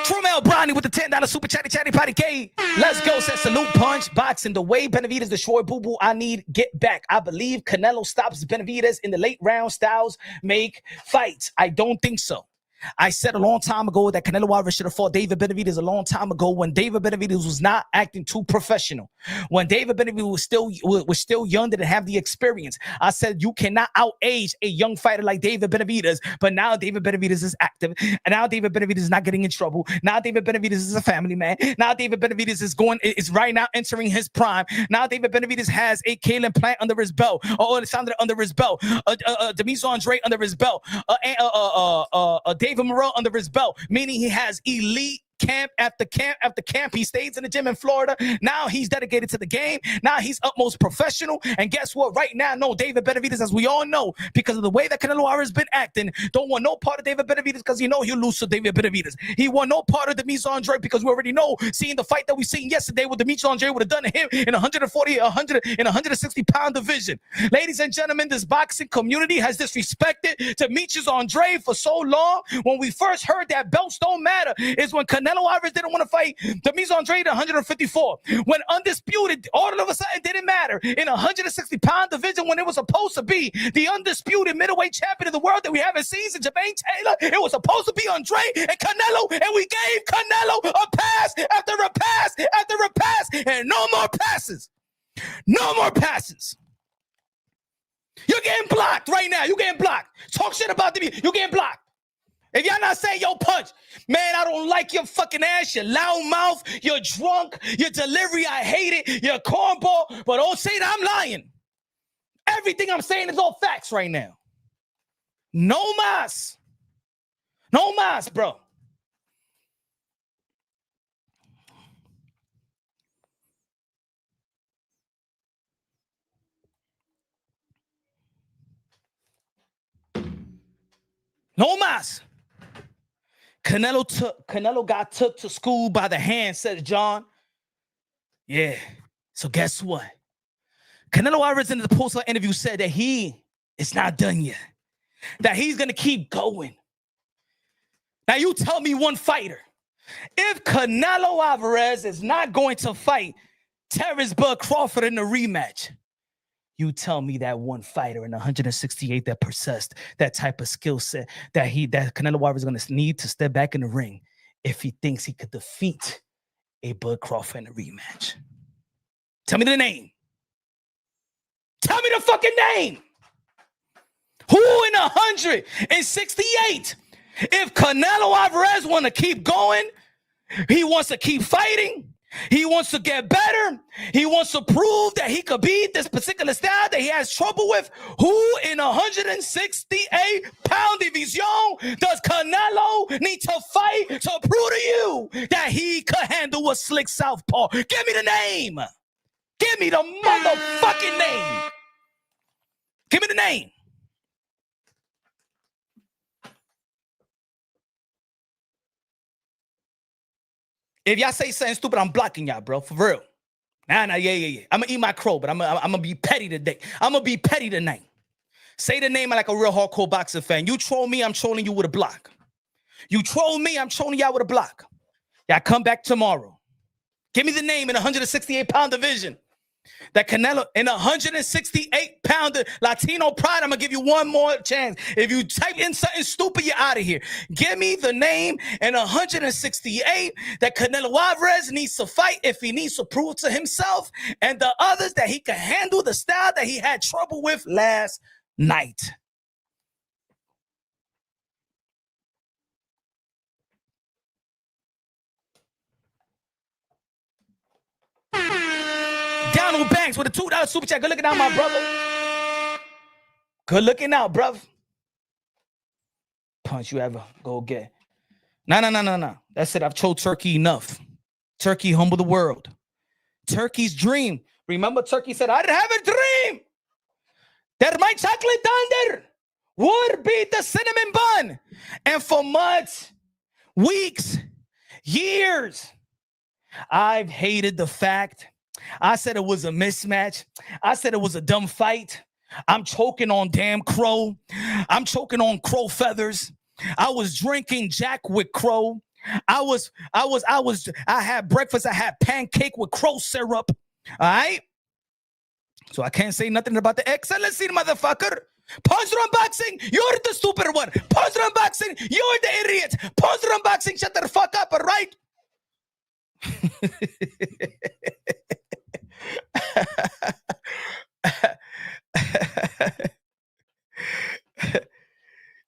Trumel Brownie with the $10 super chatty potty K. Let's go, says salute Punch. Boxing, the way Benavidez destroyed Boo, I need get back. I believe Canelo stops Benavidez in the late round. Styles make fights. I don't think so. I said a long time ago that Canelo Alvarez should have fought David Benavidez a long time ago when David Benavidez was not acting too professional. When David Benavidez was still young, didn't have the experience. I said you cannot outage a young fighter like David Benavidez, but now David Benavidez is active, and now David Benavidez is not getting in trouble. Now David Benavidez is a family man. Now David Benavidez is right now entering his prime. Now David Benavidez has a Kalen Plant under his belt, or Alexander under his belt, Demetrius Andrade under his belt, David Morrell under his belt, meaning he has elite camp after camp after camp. He stays in the gym in Florida. Now he's dedicated to the game. Now he's utmost professional. And guess what? Right now, no, David Benavidez, as we all know, because of the way that Canelo Alvarez has been acting, don't want no part of David Benavidez because he know he'll lose to David Benavidez. He want no part of Demetrius Andrade because we already know, seeing the fight that we seen yesterday, what Demetrius Andrade would have done to him in 140, 100, in 160-pound division. Ladies and gentlemen, this boxing community has disrespected Demetrius Andrade for so long. When we first heard that belts don't matter is when Canelo Alvarez didn't want to fight Demetrius Andrade at 154. When undisputed, all of a sudden didn't matter in a 160-pound division when it was supposed to be the undisputed middleweight champion of the world that we haven't seen since Jermaine Taylor. It was supposed to be Andrade and Canelo, and we gave Canelo a pass after a pass after a pass, and no more passes. No more passes. You're getting blocked right now. You're getting blocked. Talk shit about me. You're getting blocked. If y'all not saying, yo, Punch, man, I don't like your fucking ass, your loud mouth, you're drunk, your delivery, I hate it, you're cornball, but don't say that I'm lying. Everything I'm saying is all facts right now. No mas. No mas, bro. No mas. Canelo got took to school by the hand, says John. Yeah. So guess what? Canelo Alvarez in the post-fight interview said that he is not done yet. That he's going to keep going. Now you tell me one fighter. If Canelo Alvarez is not going to fight Terence Crawford in the rematch, you tell me that one fighter in 168 that possessed that type of skill set that Canelo Alvarez is going to need to step back in the ring if he thinks he could defeat a Bud Crawford in a rematch. Tell me the name. Tell me the fucking name. Who in 168? If Canelo Alvarez want to keep going, he wants to keep fighting. He wants to get better. He wants to prove that he could beat this particular style that he has trouble with. Who in 168-pound division does Canelo need to fight to prove to you that he could handle a slick southpaw? Give me the name. Give me the motherfucking name. Give me the name. If y'all say something stupid, I'm blocking y'all, bro. For real. Yeah. I'm going to eat my crow, but I'm going to be petty today. I'm going to be petty tonight. Say the name like a real hardcore boxing fan. You troll me, I'm trolling you with a block. You troll me, I'm trolling y'all with a block. Y'all come back tomorrow. Give me the name in 168-pound division. That Canelo in 168-pounder Latino pride. I'm gonna give you one more chance. If you type in something stupid, you're out of here. Give me the name in 168 that Canelo Alvarez needs to fight if he needs to prove to himself and the others that he can handle the style that he had trouble with last night. Donald Banks with a $2 super chat. Good looking out, my brother. Good looking out, bruv. Punch you ever go get. No. That's it. I've told Turkey enough. Turkey humble the world. Turkey's dream. Remember, Turkey said, I'd have a dream that my chocolate thunder would be the cinnamon bun. And for months, weeks, years, I've hated the fact. I said it was a mismatch. I said it was a dumb fight. I'm choking on damn crow. I'm choking on crow feathers. I was drinking Jack with crow. I had breakfast. I had pancake with crow syrup. All right. So I can't say nothing about the excellency, motherfucker. Pause unboxing. You're the stupid one. Pause unboxing. You're the idiot. Pause unboxing. Shut the fuck up. All right.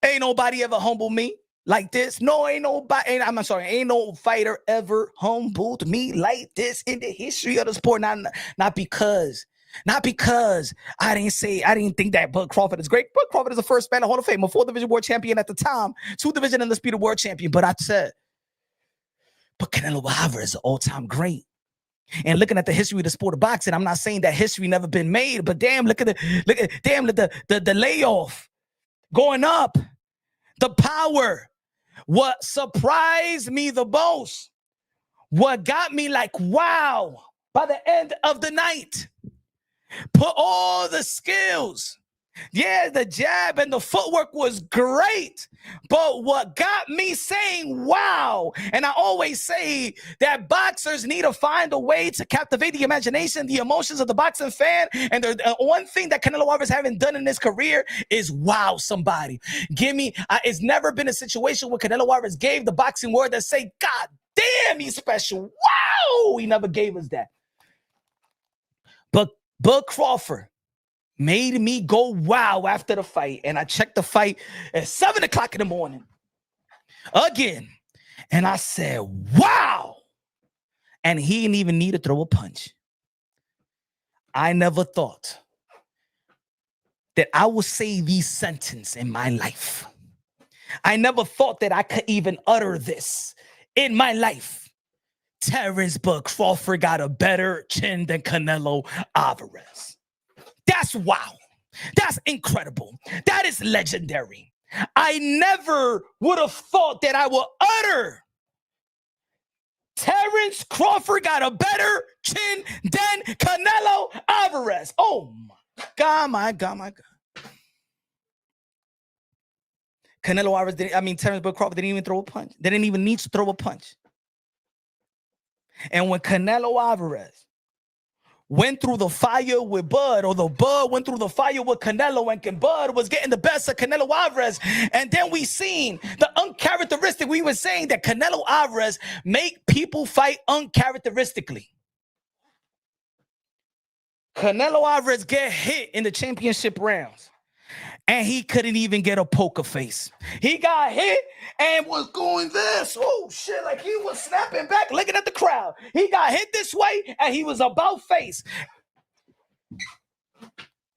Ain't nobody ever humbled me like this. No, ain't nobody. Ain't no fighter ever humbled me like this in the history of the sport. Not because I didn't think that Bud Crawford is great. Bud Crawford is the first man in Hall of Fame, a 4-division world champion at the time, 2-division undisputed world champion. But Canelo Alvarez is an all-time great. And looking at the history of the sport of boxing, I'm not saying that history never been made, but damn, look at the layoff going up, the power. What surprised me the most, what got me like, wow, by the end of the night, put all the skills. Yeah, the jab and the footwork was great. But what got me saying, wow, and I always say that boxers need to find a way to captivate the imagination, the emotions of the boxing fan. And the one thing that Canelo Alvarez haven't done in his career is wow somebody. It's never been a situation where Canelo Alvarez gave the boxing word that say, God damn, he's special. Wow, he never gave us that. But Bud Crawford made me go wow after the fight. And I checked the fight at 7 o'clock in the morning again. And I said, wow. And he didn't even need to throw a punch. I never thought that I would say these sentences in my life. I never thought that I could even utter this in my life. Terence Bud Crawford got a better chin than Canelo Alvarez. That's wow. That's incredible. That is legendary. I never would have thought that I would utter Terence Crawford got a better chin than Canelo Alvarez. Oh my God. Canelo Alvarez Terence Bud Crawford didn't even throw a punch. They didn't even need to throw a punch. And when Canelo Alvarez went through the fire with Bud, or the Bud went through the fire with Canelo, and Bud was getting the best of Canelo Alvarez. And then we seen the uncharacteristic. We were saying that Canelo Alvarez make people fight uncharacteristically. Canelo Alvarez get hit in the championship rounds. and he couldn't even get a poker face. He got hit and was going this. Oh shit, like he was snapping back, looking at the crowd. He got hit this way and he was about face.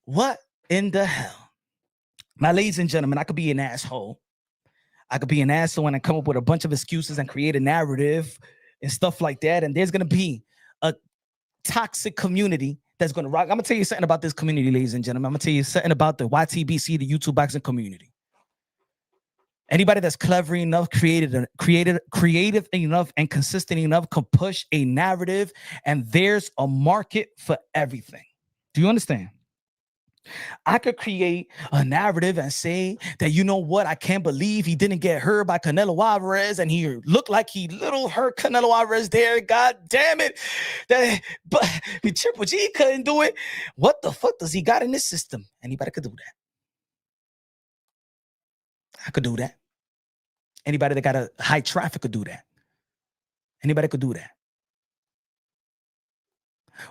What in the hell? Now, ladies and gentlemen, I could be an asshole. I could be an asshole and come up with a bunch of excuses and create a narrative and stuff like that. And there's going to be a toxic community that's going to rock. I'm going to tell you something about this community, ladies and gentlemen. I'm going to tell you something about the YTBC, the YouTube boxing community. Anybody that's clever enough, creative enough, and consistent enough can push a narrative, and there's a market for everything. Do you understand? I could create a narrative and say that, you know what, I can't believe he didn't get hurt by Canelo Alvarez, and he looked like he little hurt Canelo Alvarez there. God damn it. But Triple G couldn't do it. What the fuck does he got in this system? Anybody could do that. I could do that. Anybody that got a high traffic could do that. Anybody could do that.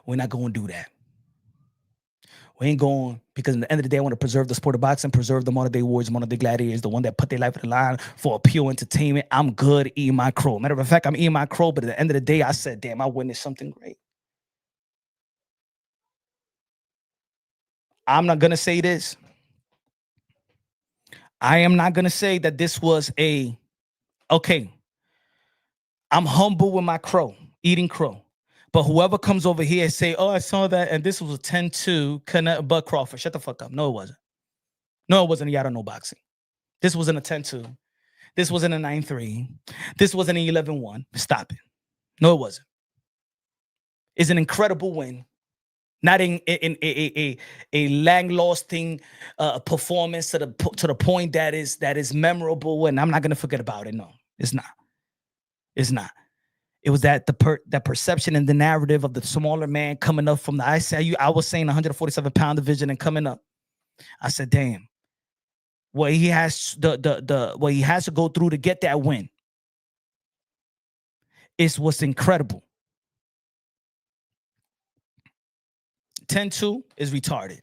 We're not going to do that. We ain't going, because at the end of the day, I want to preserve the sport of boxing, preserve the modern day warriors, modern day gladiators, the one that put their life on the line for pure entertainment. I'm good eating my crow. Matter of fact, I'm eating my crow, but at the end of the day, I said, damn, I witnessed something great. I'm not going to say this. I am not going to say that this was okay. I'm humble with my crow, eating crow. But whoever comes over here and say, oh, I saw that, and this was a 10-2 Bud Crawford. Shut the fuck up. No, it wasn't. No, it wasn't. Y'all don't know boxing. This wasn't a 10-2. This wasn't a 9-3. This wasn't an 11-1. Stop it. No, it wasn't. It's an incredible win. Not in a long-lasting performance to the point that is memorable, and I'm not gonna forget about it. No, it's not. It's not. It was that that perception and the narrative of the smaller man coming up from the ICU. I was saying 147-pound division and coming up. I said, damn, what he has what he has to go through to get that win is what's incredible. 10-2 is retarded.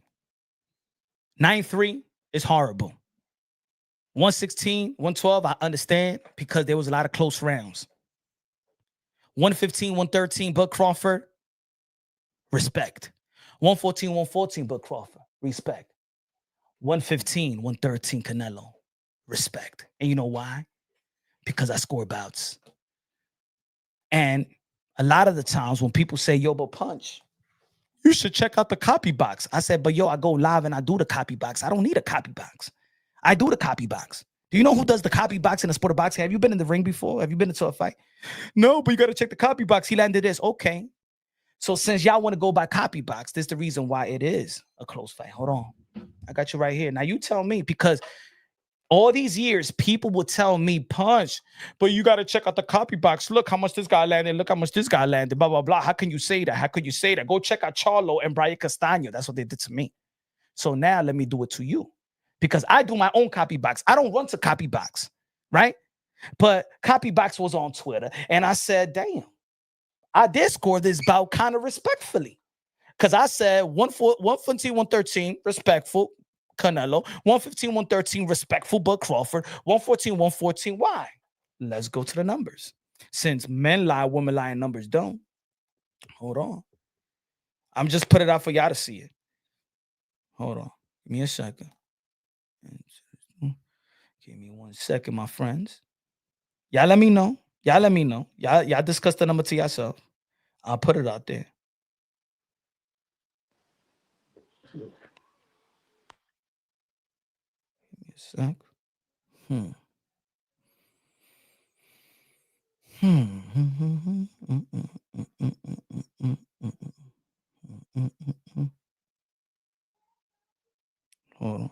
9-3 is horrible. 116, 112, I understand, because there was a lot of close rounds. 115, 113, Bud Crawford, respect. 114, 114, Bud Crawford, respect. 115, 113, Canelo, respect. And you know why? Because I score bouts. And a lot of the times when people say, yo, but Punch, you should check out the copy box. I said, but yo, I go live and I do the copy box. I don't need a copy box. I do the copy box. Do you know who does the copy box in the sport of boxing? Have you been in the ring before? Have you been into a fight? No, but you got to check the copy box. He landed this. Okay. So since y'all want to go by copy box, this is the reason why it is a close fight. Hold on. I got you right here. Now you tell me, because all these years, people will tell me, Punch, but you got to check out the copy box. Look how much this guy landed. Look how much this guy landed. Blah, blah, blah. How can you say that? How could you say that? Go check out Charlo and Brian Castano. That's what they did to me. So now let me do it to you, because I do my own copy box. I don't run to copy box, right? But copy box was on Twitter, and I said, damn, I did score this bout kind of respectfully, because I said 114, 113, respectful, Canelo. 115, 113, respectful, Bud Crawford. 114, 114. Why? Let's go to the numbers. Since men lie, women lie, and numbers don't. Hold on. I'm just put it out for y'all to see it. Hold on. Give me a second. Give me 1 second, my friends. Y'all let me know. Y'all let me know. Y'all discuss the number to yourself. I'll put it out there. Give me a sec. Hold on.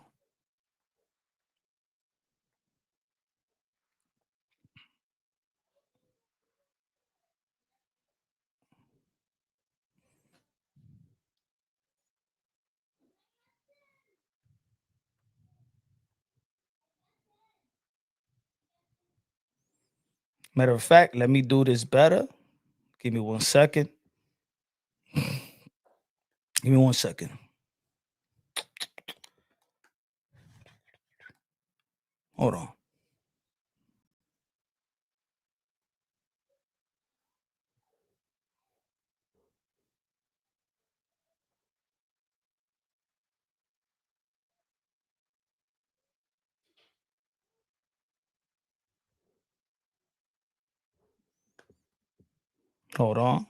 Matter of fact, let me do this better. Give me 1 second. Give me 1 second. Hold on. Hold on.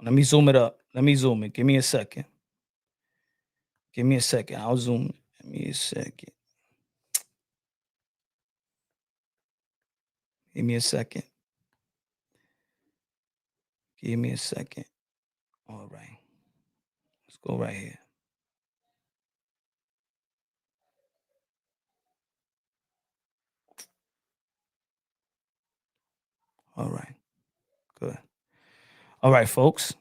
Let me zoom it up. Let me zoom it. Give me a second. Give me a second. I'll zoom it. Give me a second. Give me a second. Give me a second. All right. Let's go right here. All right. Good. All right, folks.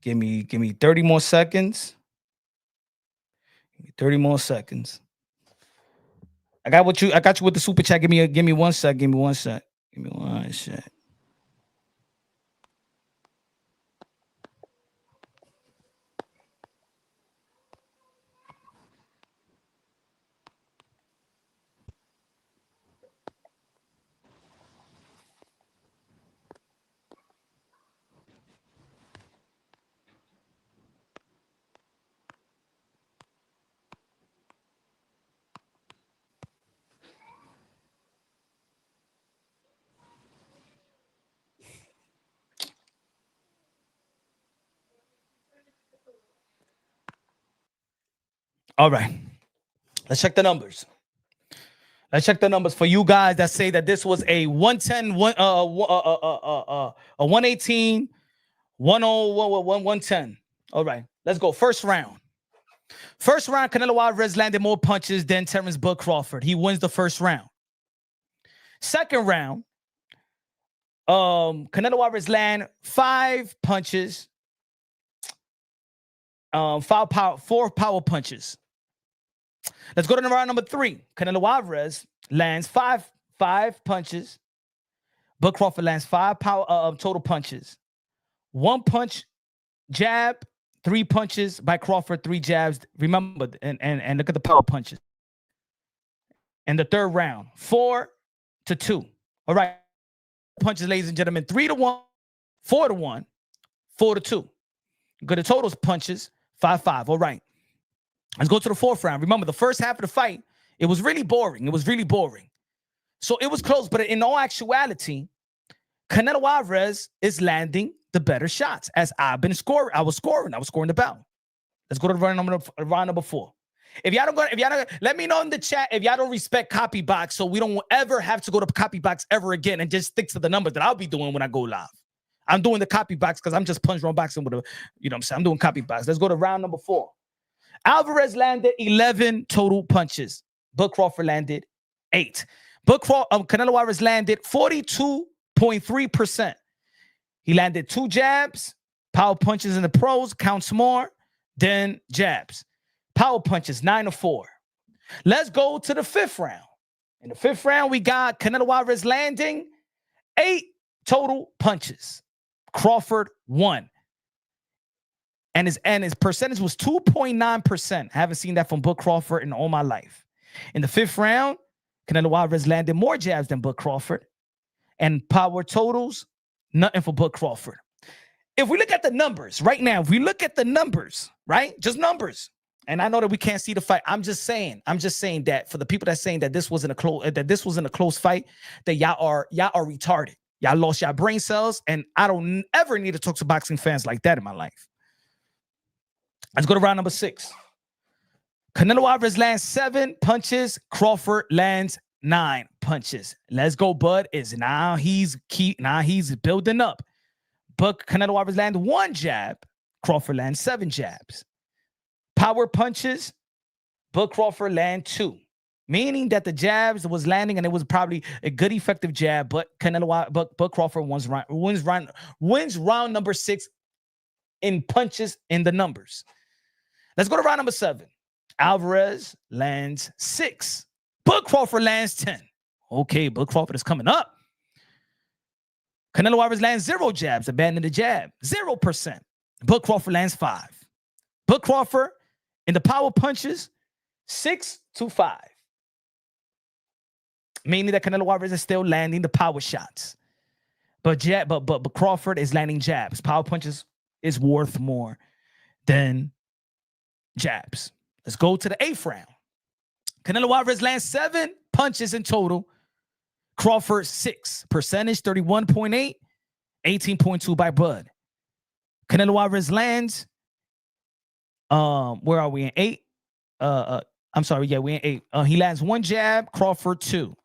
Give me 30 more seconds. Give me 30 more seconds. I got you with the super chat. Give me 1 sec. Give me 1 sec. Give me 1 sec. All right. Let's check the numbers. Let's check the numbers for you guys that say that this was a 110, 118, 110. All right, let's go. First round. First round, Canelo Alvarez landed more punches than Terence Crawford. He wins the first round. Second round, Canelo Alvarez land 5 punches, 4 power punches. Let's go to round number 3. Canelo Alvarez lands 5 punches. Bud Crawford lands 5 total punches. 1 punch jab, 3 punches by Crawford, 3 jabs. Remember, and look at the power punches. And the third round, 4-2. All right. Punches, ladies and gentlemen, 3-1, 4-1, 4-2. Go to totals punches, 5-5. All right. Let's go to the fourth round. Remember, the first half of the fight, it was really boring. So it was close, but in all actuality, Canelo Alvarez is landing the better shots as I've been scoring. I was scoring the battle. Let's go to round number 4. If y'all don't, let me know in the chat if y'all don't respect copy box, so we don't ever have to go to copy box ever again and just stick to the numbers that I'll be doing when I go live. I'm doing the copy box because I'm just punch wrong boxing with a, you know what I'm saying? I'm doing copy box. Let's go to round number 4. Alvarez landed 11 total punches. Bud Crawford landed 8. Canelo Alvarez landed 42.3%. He landed 2 jabs. Power punches in the pros counts more than jabs. Power punches 9-4. Let's go to the 5th round. In the 5th round, we got Canelo Alvarez landing 8 total punches. Crawford 1. And his percentage was 2.9%. I haven't seen that from Bud Crawford in all my life. In the 5th round, Canelo Alvarez landed more jabs than Bud Crawford. And power totals, nothing for Bud Crawford. If we look at the numbers right now, right? Just numbers. And I know that we can't see the fight. I'm just saying that for the people that's saying that this wasn't a close fight, that y'all are retarded. Y'all lost y'all brain cells, and I don't ever need to talk to boxing fans like that in my life. Let's go to round number 6. Canelo Alvarez lands 7 punches. Crawford lands 9 punches. Let's go, Bud. Now he's building up. But Canelo Alvarez lands 1 jab. Crawford lands 7 jabs. Power punches. Bud Crawford land 2. Meaning that the jabs was landing and it was probably a good effective jab, but Bud Crawford wins round number 6 in punches in the numbers. Let's go to round number 7. Alvarez lands 6. Bud Crawford lands 10. Okay, Bud Crawford is coming up. Canelo Alvarez lands 0 jabs, abandon the jab, 0%. Bud Crawford lands 5. Bud Crawford in the power punches, 6-5. Meaning that Canelo Alvarez is still landing the power shots. But Crawford is landing jabs. Power punches is worth more than jabs. Let's go to the 8th round. Canelo Alvarez lands 7 punches in total. Crawford 6. Percentage 31.8, 18.2 by Bud. Canelo Alvarez lands. Where are we in 8? I'm sorry, yeah, we're in 8. He lands 1 jab, Crawford 2.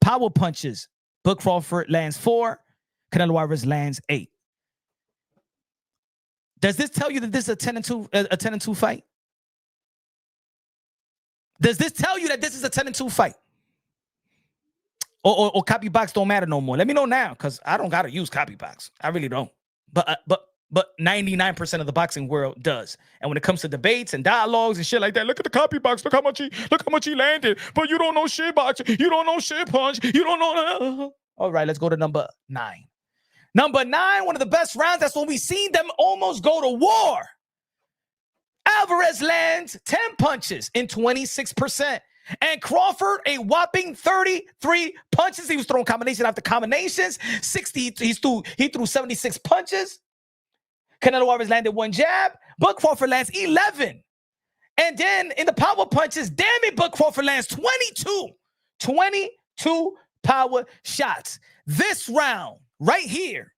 Power punches, Bud Crawford lands 4. Canelo Alvarez lands 8. Does this tell you that this is a 10-2 fight? Does this tell you that this is a 10-2 fight? Or copy box don't matter no more? Let me know now, because I don't gotta use copy box. I really don't. But 99% of the boxing world does. And when it comes to debates and dialogues and shit like that, look at the copy box. Look how much he landed. But you don't know shit boxing. You don't know shit punch. You don't know. All right, let's go to number 9. Number 9, one of the best rounds. That's when we seen them almost go to war. Alvarez lands 10 punches in 26%. And Crawford, a whopping 33 punches. He was throwing combination after combinations. 60, he threw 76 punches. Canelo Alvarez landed 1 jab. Bud Crawford lands 11. And then in the power punches, damn it, Bud Crawford lands 22. 22 power shots. This round right here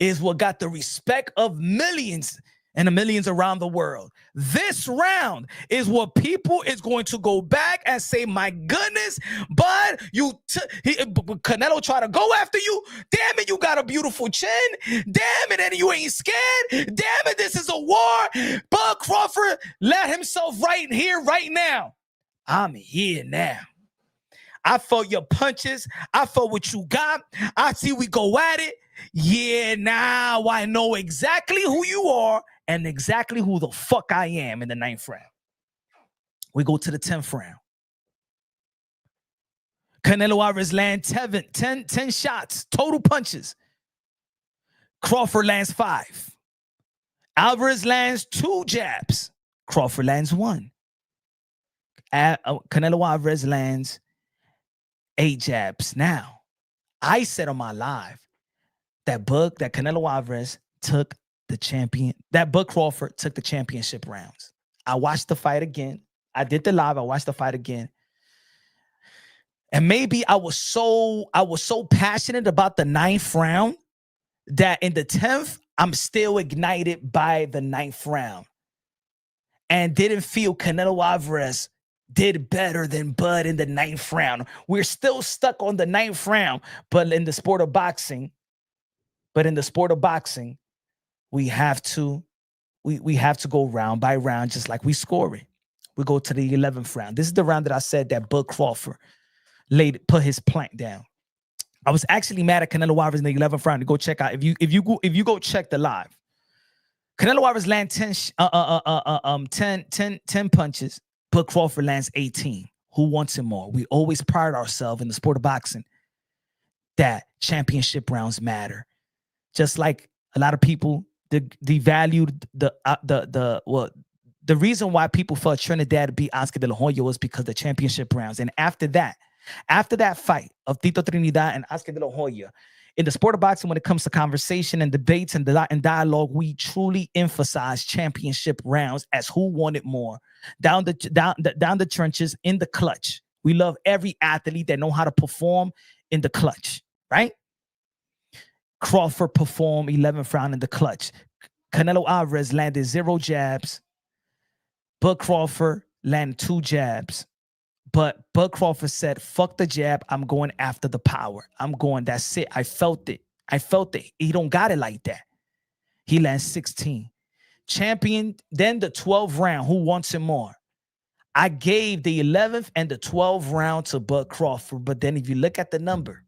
is what got the respect of millions and the millions around the world. This round is what people is going to go back and say, my goodness, Bud, Canelo try to go after you. Damn it, you got a beautiful chin. Damn it, and you ain't scared. Damn it, this is a war. Bud Crawford let himself right here, right now. I'm here now. I felt your punches. I felt what you got. I see we go at it. Yeah, now I know exactly who you are and exactly who the fuck I am in the 9th round. We go to the 10th round. Canelo Alvarez lands 10 shots, total punches. Crawford lands 5. Alvarez lands 2 jabs. Crawford lands 1. Canelo Alvarez lands 8 jabs. Now, I said on my live that Canelo Alvarez took the champion, that Bud Crawford took the championship rounds. I watched the fight again. I did the live. I watched the fight again. And maybe I was so passionate about the 9th round that in the 10th, I'm still ignited by the 9th round and didn't feel Canelo Alvarez did better than Bud in the 9th round. We're still stuck on the 9th round, but in the sport of boxing, we have to go round by round, just like we score it. We go to the 11th round. This is the round that I said that Bud Crawford put his plank down. I was actually mad at Canelo Alvarez in the 11th round. To go check out if you go check the live. Canelo Alvarez lands 10 punches. Bud Crawford lands 18. Who wants it more? We always pride ourselves in the sport of boxing that championship rounds matter. Just like a lot of people devalued the reason why people felt Trinidad beat Oscar De La Hoya was because the championship rounds. And after that fight of Tito Trinidad and Oscar De La Hoya, in the sport of boxing, when it comes to conversation and debates and dialogue, we truly emphasize championship rounds as who wanted more. Down the trenches, in the clutch. We love every athlete that know how to perform in the clutch, right? Crawford performed 11th round in the clutch. Canelo Alvarez landed 0 jabs. Bud Crawford landed 2 jabs. But Bud Crawford said, fuck the jab. I'm going after the power. That's it. I felt it. He don't got it like that. He lands 16. Champion, then the 12th round. Who wants it more? I gave the 11th and the 12th round to Bud Crawford. But then if you look at the number,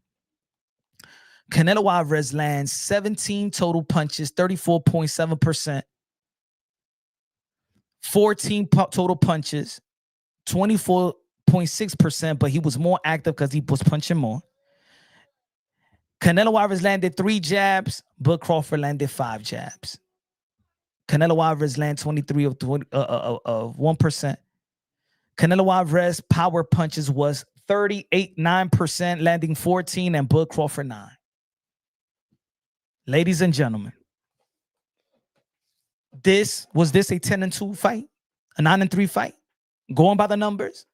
Canelo Alvarez lands 17 total punches, 34.7%. 14 total punches, 24.6%, but he was more active because he was punching more. Canelo Alvarez landed 3 jabs. Bud Crawford landed 5 jabs. Canelo Alvarez landed 23 of 1%. Canelo Alvarez power punches was 38.9%, landing 14, and Bud Crawford 9. Ladies and gentlemen, was this a 10-2 fight? A 9-3 fight? Going by the numbers?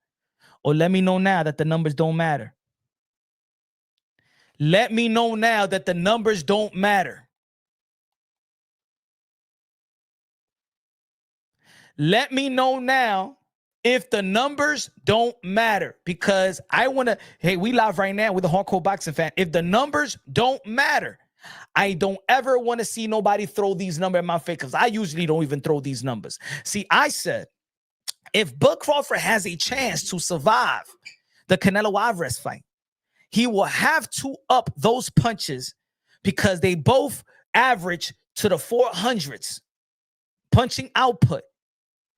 Or let me know now that the numbers don't matter. Let me know now that the numbers don't matter. Let me know now if the numbers don't matter, because I want to, hey, we live right now with a hardcore boxing fan. If the numbers don't matter, I don't ever want to see nobody throw these numbers in my face, because I usually don't even throw these numbers. See, I said, if Bud Crawford has a chance to survive the Canelo Alvarez fight, he will have to up those punches, because they both average to the 400s punching output,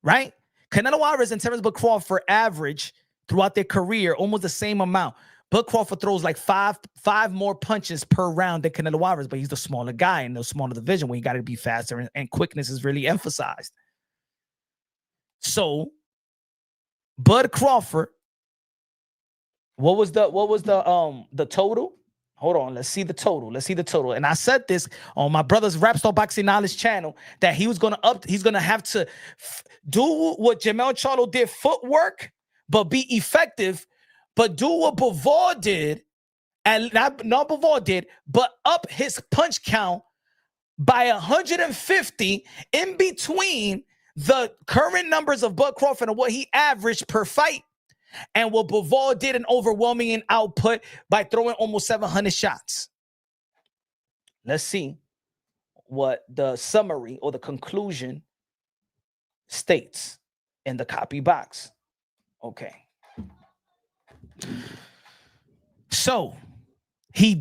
right? Canelo Alvarez and Terence Crawford average throughout their career almost the same amount. Bud Crawford throws like five more punches per round than Canelo Alvarez, but he's the smaller guy in the smaller division where you got to be faster, and quickness is really emphasized. So, Bud Crawford, what was the total? Hold on, let's see the total. And I said this on my brother's Rap Star Boxing Knowledge channel, that he's gonna have to do what Charlo did, footwork, but be effective, but do what Bavard did, and not Bavard did, but up his punch count by 150 in between the current numbers of Bud Crawford and what he averaged per fight, and what Bavard did an overwhelming in output by throwing almost 700 shots. Let's see what the summary or the conclusion states in the copy box. Okay. So he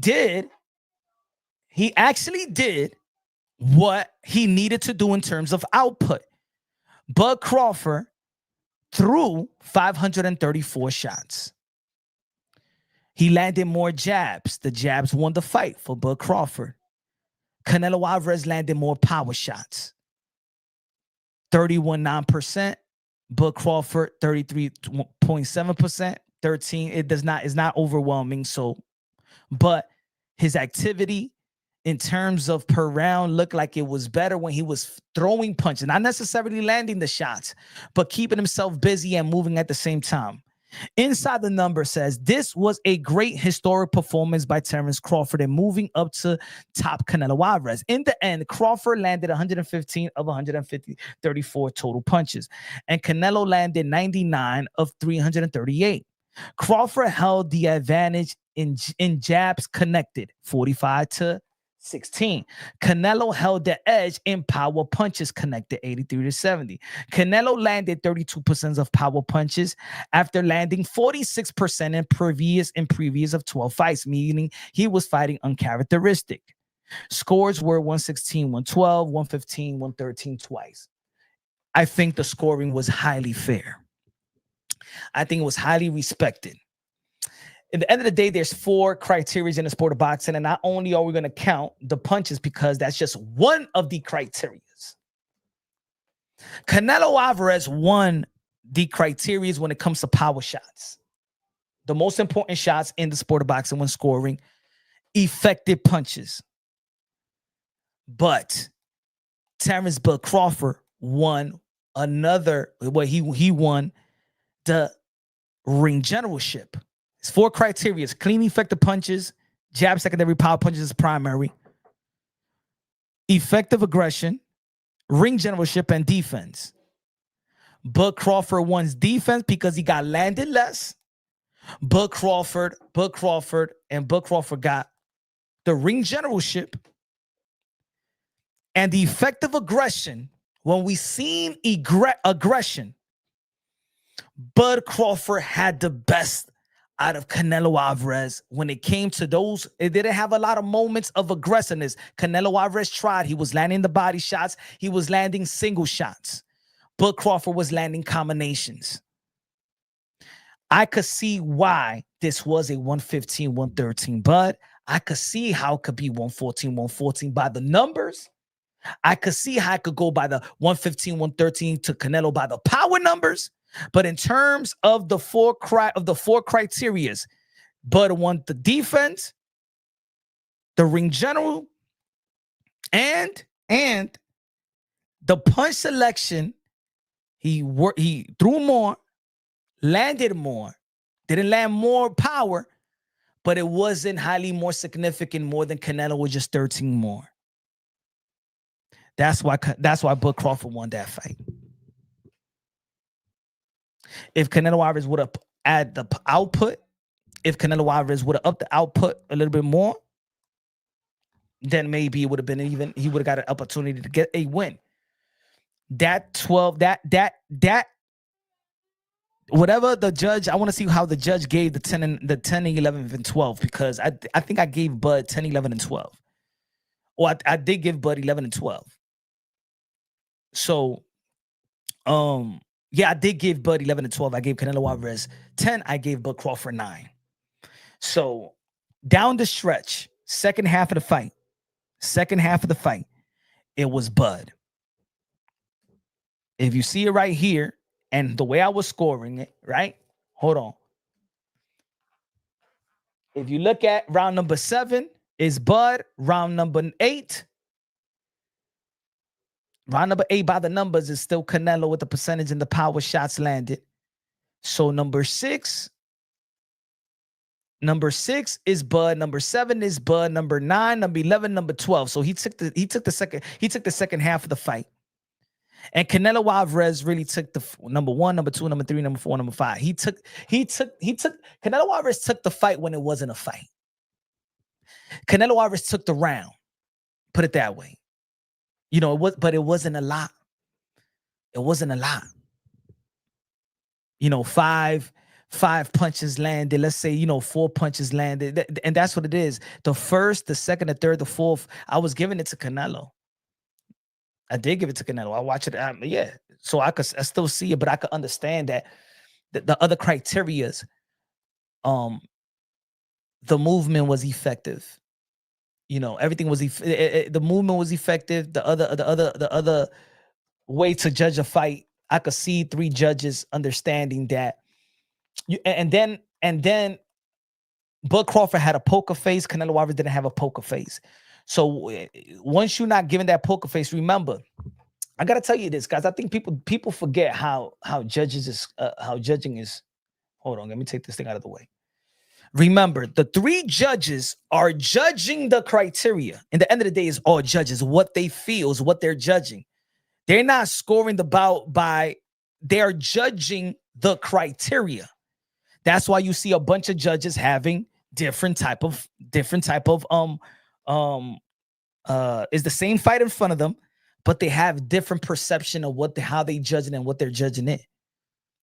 actually did what he needed to do in terms of output. Bud Crawford threw 534 shots. He landed more jabs. The jabs won the fight for Bud Crawford. Canelo Alvarez landed more power shots. 31.9%. Bud Crawford 33.7%. 13. It's not overwhelming. So, but his activity in terms of per round looked like it was better when he was throwing punches, not necessarily landing the shots, but keeping himself busy and moving at the same time. Inside the number says, this was a great historic performance by Terence Crawford and moving up to top Canelo Alvarez. In the end, Crawford landed 115 of 134 total punches, and Canelo landed 99 of 338. Crawford held the advantage in jabs connected, 45-16. Canelo held the edge in power punches connected, 83-70. Canelo landed 32% of power punches after landing 46% in previous of 12 fights, meaning he was fighting uncharacteristic. Scores were 116, 112, 115, 113 twice. I think the scoring was highly fair. I think it was highly respected. At the end of the day, there's 4 criteria in the sport of boxing, and not only are we going to count the punches because that's just one of the criteria. Canelo Alvarez won the criteria when it comes to power shots. The most important shots in the sport of boxing when scoring, effective punches. But Terence Bud Crawford won he won the ring generalship. It's 4 criteria: clean, effective punches, jab, secondary, power punches is primary, effective aggression, ring generalship, and defense. Bud Crawford won defense because he got landed less. Bud Crawford got the ring generalship and the effective aggression. When we seen aggression, Bud Crawford had the best out of Canelo Alvarez. When it came to those, it didn't have a lot of moments of aggressiveness. Canelo Alvarez tried. He was landing the body shots. He was landing single shots. Bud Crawford was landing combinations. I could see why this was a 115, 113, but I could see how it could be 114, 114 by the numbers. I could see how I could go by the 115, 113 to Canelo by the power numbers. But in terms of the four criterias, Bud won the defense, the ring general, and the punch selection. He threw more, landed more, didn't land more power, but it wasn't highly more significant more than Canelo with just 13 more. That's why Bud Crawford won that fight. If Canelo Alvarez would have added the output, if Canelo Alvarez would have upped the output a little bit more, then maybe it would have been even, he would have got an opportunity to get a win. That 12, that whatever the judge, I want to see how the judge gave the 10 and 11 and 12, because I think I gave Bud 10, 11, and 12. Or I did give Bud 11 and 12. So, yeah, I did give Bud 11 and 12. I gave Canelo Alvarez 10. I gave Bud Crawford 9. So, down the stretch, second half of the fight, it was Bud. If you see it right here, and the way I was scoring it, right? Hold on. If you look at round number 7, is Bud. Round number 8 by the numbers is still Canelo with the percentage and the power shots landed. So number 6 is Bud. Number 7 is Bud. Number 9, number 11, number 12. So he took the second half of the fight. And Canelo Alvarez really took the number 1, number 2, number 3, number 4, number 5. Canelo Alvarez took the fight when it wasn't a fight. Canelo Alvarez took the round. Put it that way. You know, but it wasn't a lot. It wasn't a lot. You know, five punches landed. Let's say, you know, 4 punches landed. And that's what it is. The first, the second, the third, the fourth, I was giving it to Canelo. I did give it to Canelo. I watch it. Yeah. So I still see it, but I could understand that the other criterias, the movement was effective. You know, everything was the movement was effective. The other way to judge a fight, I could see 3 judges understanding that. And then Bud Crawford had a poker face. Canelo Alvarez didn't have a poker face. So once you're not giving that poker face, remember, I gotta tell you this, guys. I think people forget how judging is. Hold on, let me take this thing out of the way. Remember, the 3 judges are judging the criteria. And the end of the day is all judges. What they feel is what they're judging. They're not scoring the bout by. They're judging the criteria. That's why you see a bunch of judges having different type of is the same fight in front of them, but they have different perception of how they judging and what they're judging it.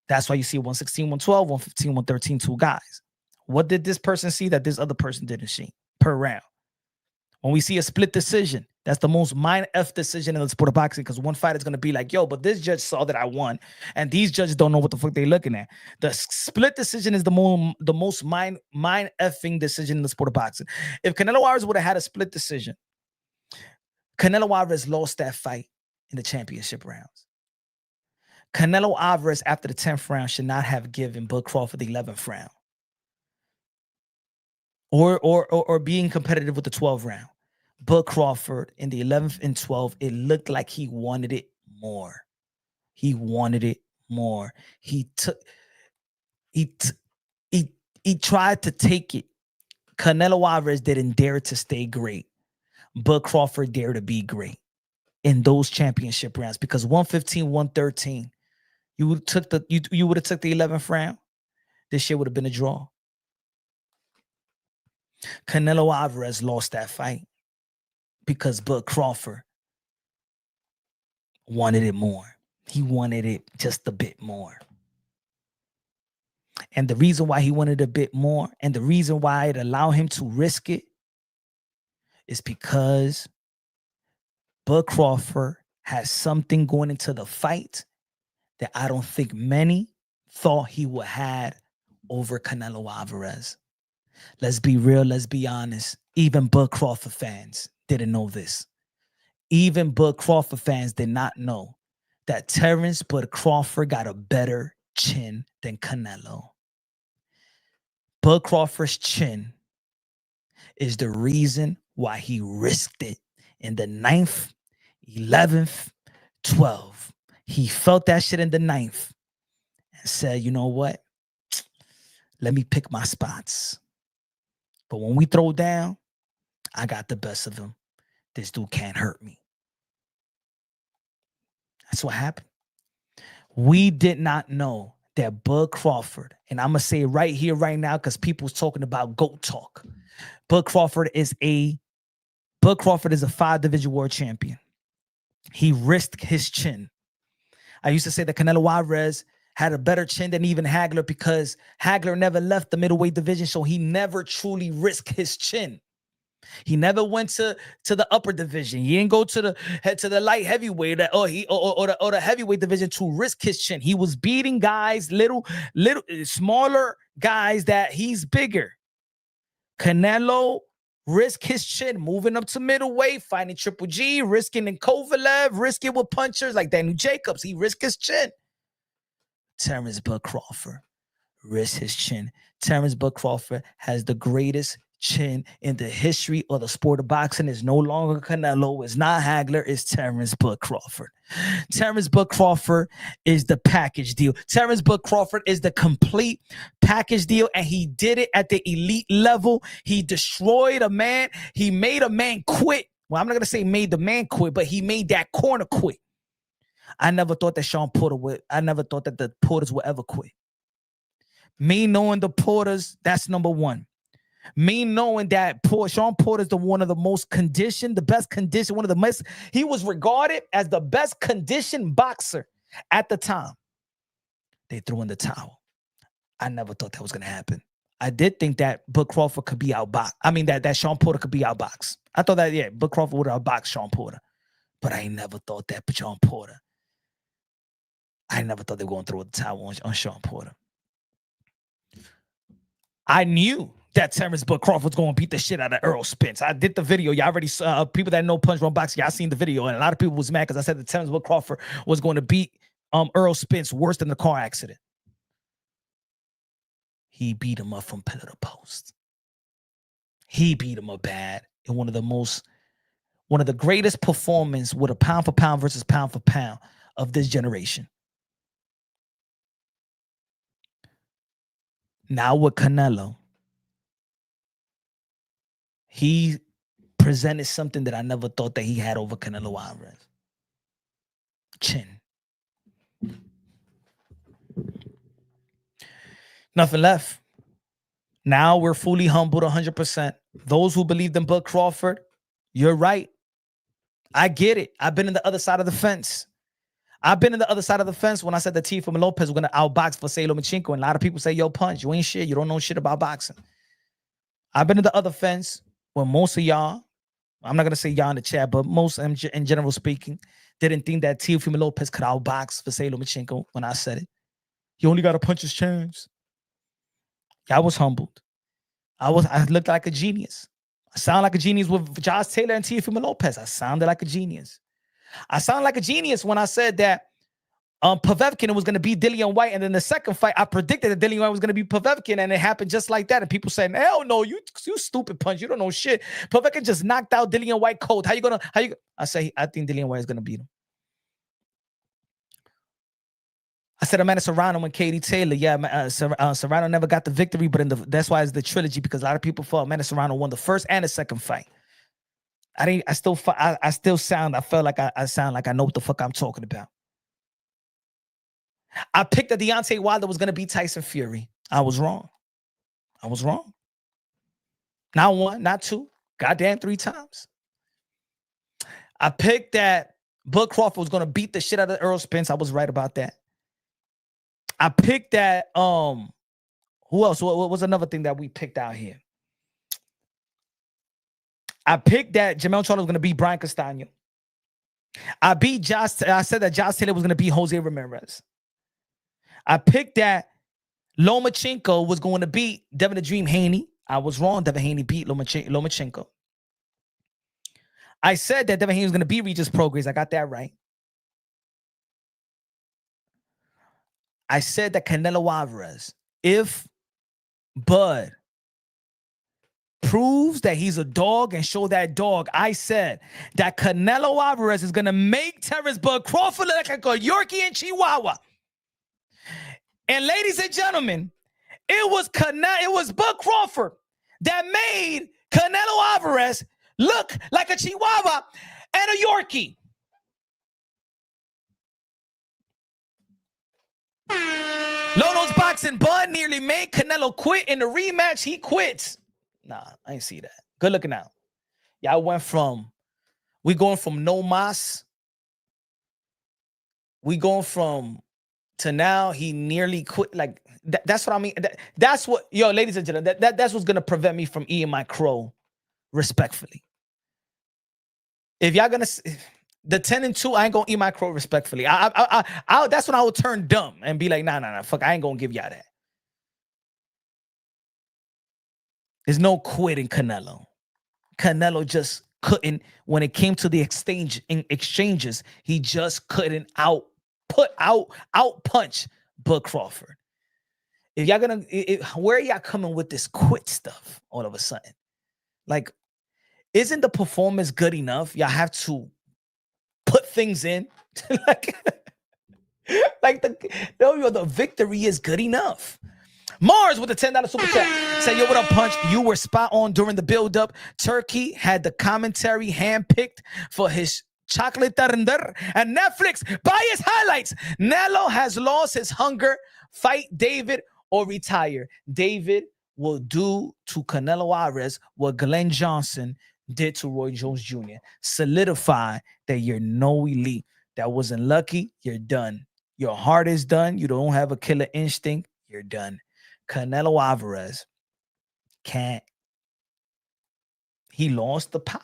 That's why you see 116, 112, 115, 113, 2 guys. What did this person see that this other person didn't see per round? When we see a split decision, that's the most mind-F decision in the sport of boxing, because one fight is going to be like, yo, but this judge saw that I won, and these judges don't know what the fuck they're looking at. The split decision is the most mind-effing decision in the sport of boxing. If Canelo Alvarez would have had a split decision, Canelo Alvarez lost that fight in the championship rounds. Canelo Alvarez, after the 10th round, should not have given Bud Crawford the 11th round. Or being competitive with the 12th round. Bud Crawford in the 11th and 12th, it looked like he wanted it more. He wanted it more. He tried to take it. Canelo Alvarez didn't dare to stay great. Bud Crawford dared to be great in those championship rounds, because 115, 113, you would have took the 11th round. This shit would have been a draw. Canelo Alvarez lost that fight because Bud Crawford wanted it more. He wanted it just a bit more. And the reason why he wanted a bit more, and the reason why it allowed him to risk it, is because Bud Crawford has something going into the fight that I don't think many thought he would have over Canelo Alvarez. Let's be real. Let's be honest. Even Bud Crawford fans didn't know this. even Bud Crawford fans did not know that Terence Bud Crawford got a better chin than Canelo. Bud Crawford's chin is the reason why he risked it in the 9th, 11th, 12th. He felt that shit in the 9th and said, you know what? Let me pick my spots. But when we throw down, I got the best of him. This dude can't hurt me. That's what happened. We did not know that Bud Crawford, and I'm going to say it right here, right now, because people's talking about GOAT talk. Bud Crawford is a 5-division world champion. He risked his chin. I used to say that Canelo Alvarez had a better chin than even Hagler because Hagler never left the middleweight division, so he never truly risked his chin. He never went to the upper division. He didn't go to the light heavyweight or the heavyweight division to risk his chin. He was beating guys, little smaller guys that he's bigger. Canelo risked his chin, moving up to middleweight, fighting Triple G, risking in Kovalev, risking with punchers like Daniel Jacobs. He risked his chin. Terence Bud Crawford risked his chin. Terence Bud Crawford has the greatest chin in the history of the sport of boxing. Is no longer Canelo, it's not Hagler, it's Terence Bud Crawford. Terence Bud Crawford is the package deal. Terence Bud Crawford is the complete package deal, and he did it at the elite level. He destroyed a man. He made a man quit. Well, I'm not gonna say made the man quit, but he made that corner quit. I never thought that the Porters would ever quit. Me knowing the Porters, that's number one. Me knowing that Sean Porter is one of the most conditioned, the best conditioned, one of the most, he was regarded as the best conditioned boxer at the time. They threw in the towel. I never thought that was going to happen. I did think that Bud Crawford could be outboxed. I mean, that Sean Porter could be outboxed. I thought that, yeah, Bud Crawford would outbox Sean Porter. But I never thought that Sean Porter. I never thought they were going to throw the towel on Sean Porter. I knew that Terence Bud Crawford was going to beat the shit out of Errol Spence. I did the video. Y'all already saw, people that know Punch Run Boxing, y'all seen the video. And a lot of people was mad because I said that Terence Bud Crawford was going to beat Errol Spence worse than the car accident. He beat him up from pillar to post. He beat him up bad in one of the greatest performances with a pound for pound versus pound for pound of this generation. Now with Canelo, he presented something that I never thought that he had over Canelo Alvarez. Chin. Nothing left. Now we're fully humbled 100%. Those who believed in Bud Crawford, you're right. I get it. I've been in the other side of the fence. I've been in the other side of the fence when I said that Teofimo Lopez was going to outbox Vasily Lomachenko. And a lot of people say, yo, Punch, you ain't shit. You don't know shit about boxing. I've been in the other fence when most of y'all, I'm not going to say y'all in the chat, but most in general speaking, didn't think that Teofimo Lopez could outbox Vasily Lomachenko when I said it. You only got to punch his chance. I was humbled. I looked like a genius. I sound like a genius with Josh Taylor and Teofimo Lopez. I sounded like a genius. I sounded like a genius when I said that Povetkin was going to beat Dillian White, and then the second fight, I predicted that Dillian White was going to beat Povetkin, and it happened just like that. And people saying, "Hell no, you stupid Punch, you don't know shit. Povetkin just knocked out Dillian White cold. I think Dillian White is going to beat him." I said Amanda Serrano and Katie Taylor. Yeah, Serrano never got the victory, but that's why it's the trilogy, because a lot of people thought Amanda Serrano won the first and the second fight. I felt like I sound like I know what the fuck I'm talking about. I picked that Deontay Wilder was going to beat Tyson Fury. I was wrong. Not one, not two, goddamn 3 times. I picked that Bud Crawford was going to beat the shit out of Errol Spence. I was right about that. I picked that, who else? What was another thing that we picked out here? I picked that Jermell Charlo was going to beat Brian Castano. I said that Josh Taylor was going to beat Jose Ramirez. I picked that Lomachenko was going to beat Devin the Dream Haney. I was wrong. Devin Haney beat Lomachenko. I said that Devin Haney was going to be Regis Prograis. I got that right. I said that Canelo Alvarez, if Bud proves that he's a dog and show that dog, I said that Canelo Alvarez is going to make Terence Bud Crawford look like a Yorkie and Chihuahua. And ladies and gentlemen, it was Bud Crawford that made Canelo Alvarez look like a Chihuahua and a Yorkie. Lono's boxing. Bud nearly made Canelo quit in the rematch. He quits. Nah, I ain't see that. Good looking out. Y'all we going from no mas. We going from to now he nearly quit. Like that's what I mean. That's what, yo, ladies and gentlemen, that's what's gonna prevent me from eating my crow respectfully. If y'all gonna the 10-2, I ain't gonna eat my crow respectfully. That's when I will turn dumb and be like, nah, fuck, I ain't gonna give y'all that. There's no quitting Canelo. Canelo just couldn't, when it came to the exchanges, he just couldn't out punch Bud Crawford. If y'all gonna, where are y'all coming with this quit stuff all of a sudden? Like, isn't the performance good enough? Y'all have to put things in. The victory is good enough. Mars with a $10 super chat. Say, yo, what up, Punch? You were spot on during the build-up. Turkey had the commentary handpicked for his chocolate tarnder, and Netflix by his highlights. Nelo has lost his hunger. Fight David or retire. David will do to Canelo Alvarez what Glenn Johnson did to Roy Jones Jr. Solidify that you're no elite. That wasn't lucky. You're done. Your heart is done. You don't have a killer instinct. You're done. Canelo Alvarez can't. He lost the pop.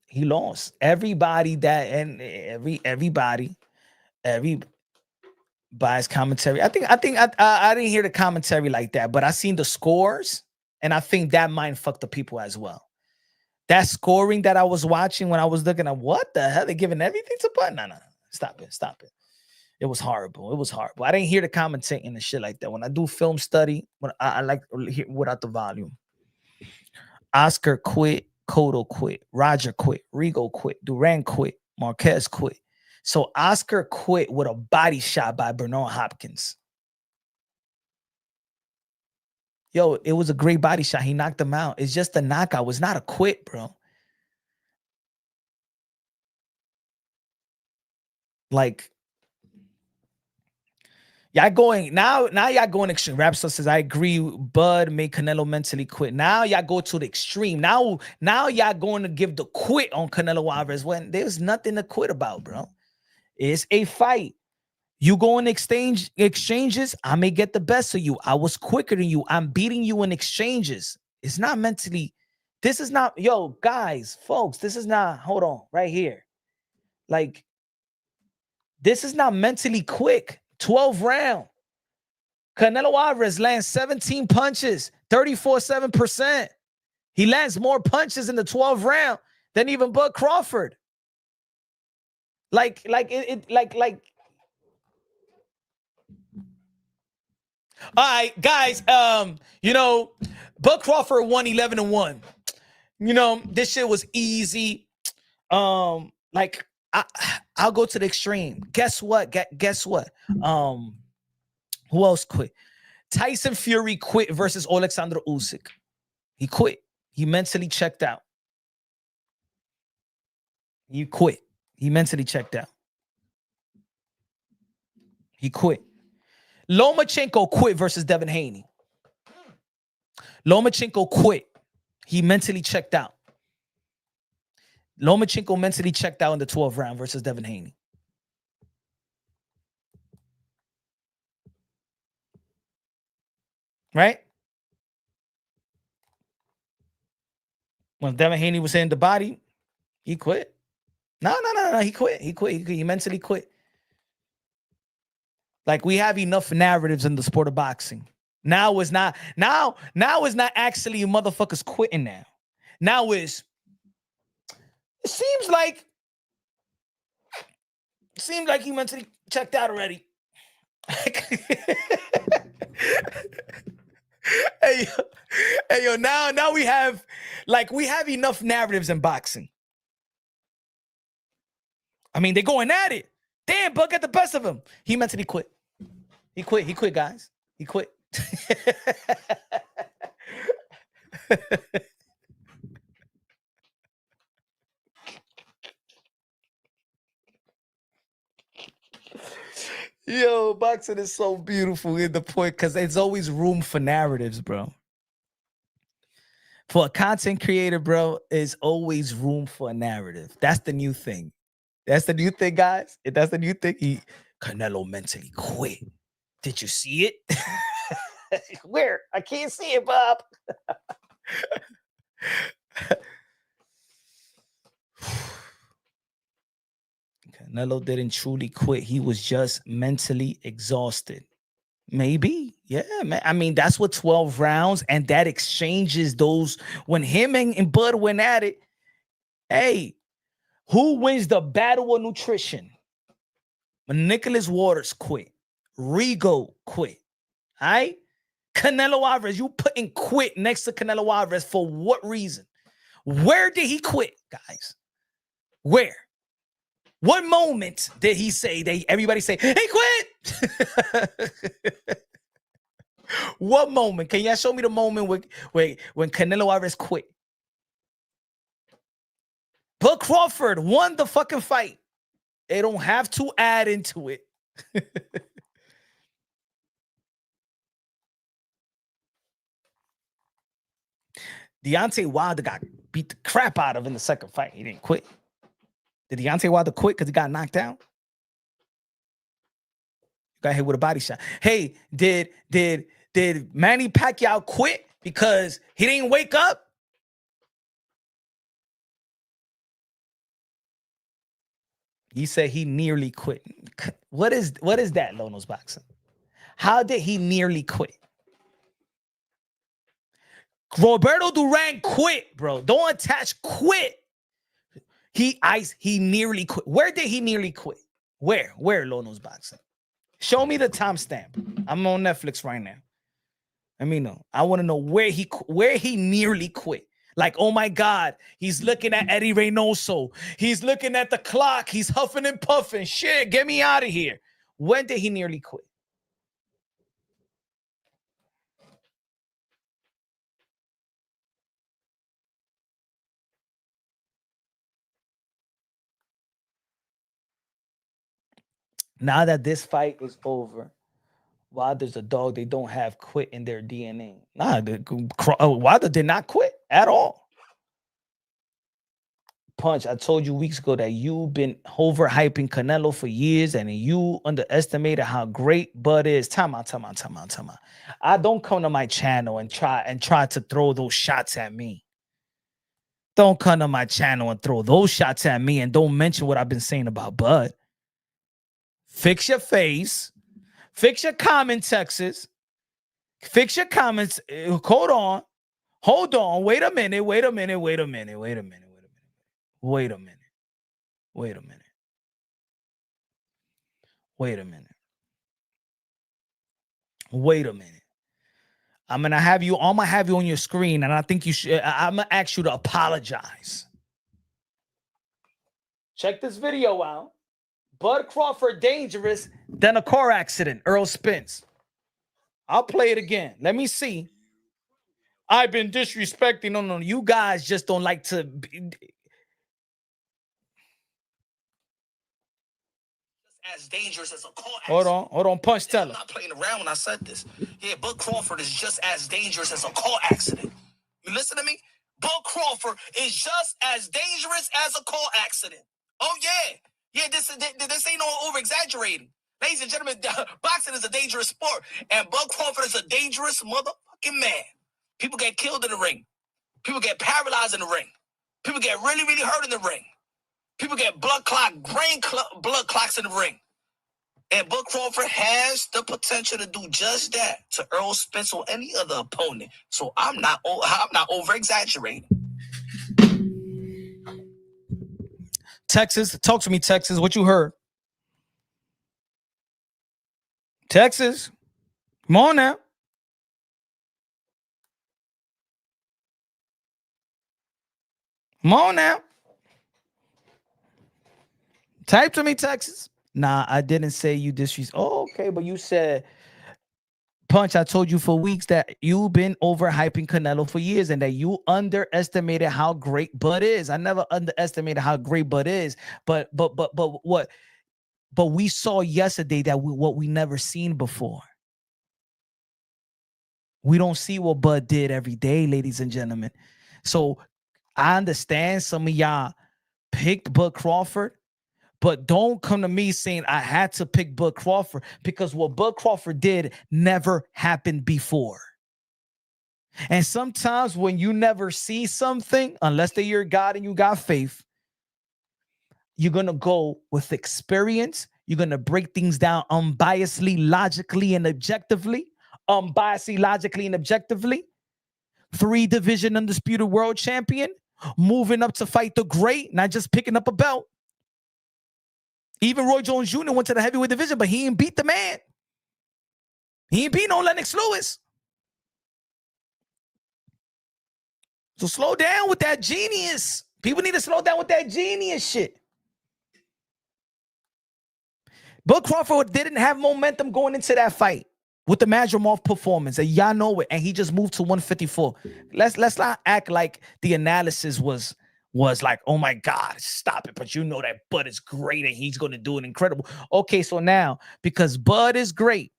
He lost. Everybody buys commentary. I didn't hear the commentary like that, but I seen the scores, and I think that mind fucked the people as well. That scoring that I was watching when I was looking at, what the hell? They're giving everything to Bud? No. Stop it. It was horrible. I didn't hear the commentating and shit like that. When I do film study, when I like hear without the volume. Oscar quit. Cotto quit. Roger quit. Rigo quit. Duran quit. Marquez quit. So Oscar quit with a body shot by Bernard Hopkins. Yo, it was a great body shot. He knocked him out. It's just a knockout. It's not a quit, bro. Like, y'all going now y'all going extreme. Rapstar says, I agree. Bud made Canelo mentally quit. Now y'all go to the extreme. Now y'all going to give the quit on Canelo Alvarez when there's nothing to quit about, bro. It's a fight. You go in exchanges, I may get the best of you. I was quicker than you. I'm beating you in exchanges. It's not mentally. This is not, yo, guys, folks, this is not, hold on, right here. Like, this is not mentally quick. 12 round. Canelo Alvarez lands 17 punches, 34.7%. He lands more punches in the 12th round than even Bud Crawford. Like. All right, guys. Bud Crawford won 11-1. This shit was easy. I'll go to the extreme. Guess what? Who else quit? Tyson Fury quit versus Alexander Usyk. He quit. He mentally checked out. He quit. He mentally checked out. He quit. Lomachenko quit versus Devin Haney. Lomachenko quit. He mentally checked out. Lomachenko mentally checked out in the 12th round versus Devin Haney. Right? When Devin Haney was in the body, he quit. No. He quit. He mentally quit. Like, we have enough narratives in the sport of boxing. Now is not actually motherfuckers quitting now. now is, it seems like he mentally checked out already. Hey yo, now we have enough narratives in boxing. I mean, they're going at it. Damn, Bud got the best of him. He mentally quit. He quit, guys. He quit. Yo, boxing is so beautiful in the point because there's always room for narratives, bro. For a content creator, bro, there's always room for a narrative. That's the new thing. That's the new thing, guys. That's the new thing. Canelo mentally quit. Did you see it? Where? I can't see it, Bob. Canelo didn't truly quit. He was just mentally exhausted. Maybe. Yeah, man. I mean, that's what 12 rounds and that exchanges those when him and Bud went at it. Hey, who wins the battle of nutrition? Nicholas Waters quit. Rigo quit. All right? Canelo Alvarez, you putting quit next to Canelo Alvarez for what reason? Where did he quit, guys? Where? What moment did he say, everybody say, he quit? What moment? Can y'all show me the moment when Canelo Alvarez quit? But Crawford won the fucking fight. They don't have to add into it. Deontay Wilder got beat the crap out of in the second fight. He didn't quit. Did Deontay Wilder quit because he got knocked down? Got hit with a body shot. Hey, did Manny Pacquiao quit because he didn't wake up? He said he nearly quit. What is that, Lono's Boxing? How did he nearly quit? Roberto Duran quit, bro. Don't attach quit. He nearly quit. Where did he nearly quit? Where Lono's Boxing? Show me the timestamp. I'm on Netflix right now. Let me know. I want to know where he nearly quit. Like, oh my God, he's looking at Eddie Reynoso. He's looking at the clock. He's huffing and puffing. Shit, get me out of here. When did he nearly quit? Now that this fight is over, Wilder's a dog. They don't have quit in their DNA. Nah, Wilder did not quit at all. Punch, I told you weeks ago that you've been overhyping Canelo for years and you underestimated how great Bud is. Time out. I don't come to my channel and try to throw those shots at me. Don't come to my channel and throw those shots at me and don't mention what I've been saying about Bud. Fix your face. Fix your comment texts. Fix your comments. Hold on. Wait a minute. Wait a minute. I'm gonna have you on your screen, and I think you should. I'm gonna ask you to apologize. Check this video out. Bud Crawford dangerous than a car accident. Earl Spence. I'll play it again. Let me see. I've been disrespecting. No. You guys just don't like to. As dangerous as a car accident. Hold on. Punch, tell him. I'm not playing around when I said this. Yeah, Bud Crawford is just as dangerous as a car accident. You listen to me? Bud Crawford is just as dangerous as a car accident. Oh, yeah. Yeah, this ain't no over-exaggerating. Ladies and gentlemen, boxing is a dangerous sport, and Bud Crawford is a dangerous motherfucking man. People get killed in the ring. People get paralyzed in the ring. People get really, really hurt in the ring. People get blood clots in the ring. And Bud Crawford has the potential to do just that to Earl Spence or any other opponent. So I'm not over-exaggerating. Texas, talk to me, Texas. What you heard? Texas, come on now. Come on now. Type to me, Texas. Nah, I didn't say you disrespect. Oh, okay, but you said, Punch, I told you for weeks that you've been overhyping Canelo for years and that you underestimated how great Bud is. I never underestimated how great Bud is. But what? But we saw yesterday that what we never seen before. We don't see what Bud did every day, ladies and gentlemen. So I understand some of y'all picked Bud Crawford, but don't come to me saying I had to pick Bud Crawford because what Bud Crawford did never happened before. And sometimes when you never see something, unless they're your God and you got faith, you're going to go with experience. You're going to break things down unbiasedly, logically, and objectively. Unbiasedly, logically, and objectively. 3-division undisputed world champion, moving up to fight the great, not just picking up a belt. Even Roy Jones Jr. went to the heavyweight division, but he ain't beat the man. He ain't beat no Lennox Lewis. So slow down with that genius. People need to slow down with that genius shit. Bud Crawford didn't have momentum going into that fight with the Madrimov performance, and y'all know it. And he just moved to 154. Let's not act like the analysis was like, oh my God, stop it. But you know that Bud is great and he's going to do it incredible. Okay, so now because Bud is great,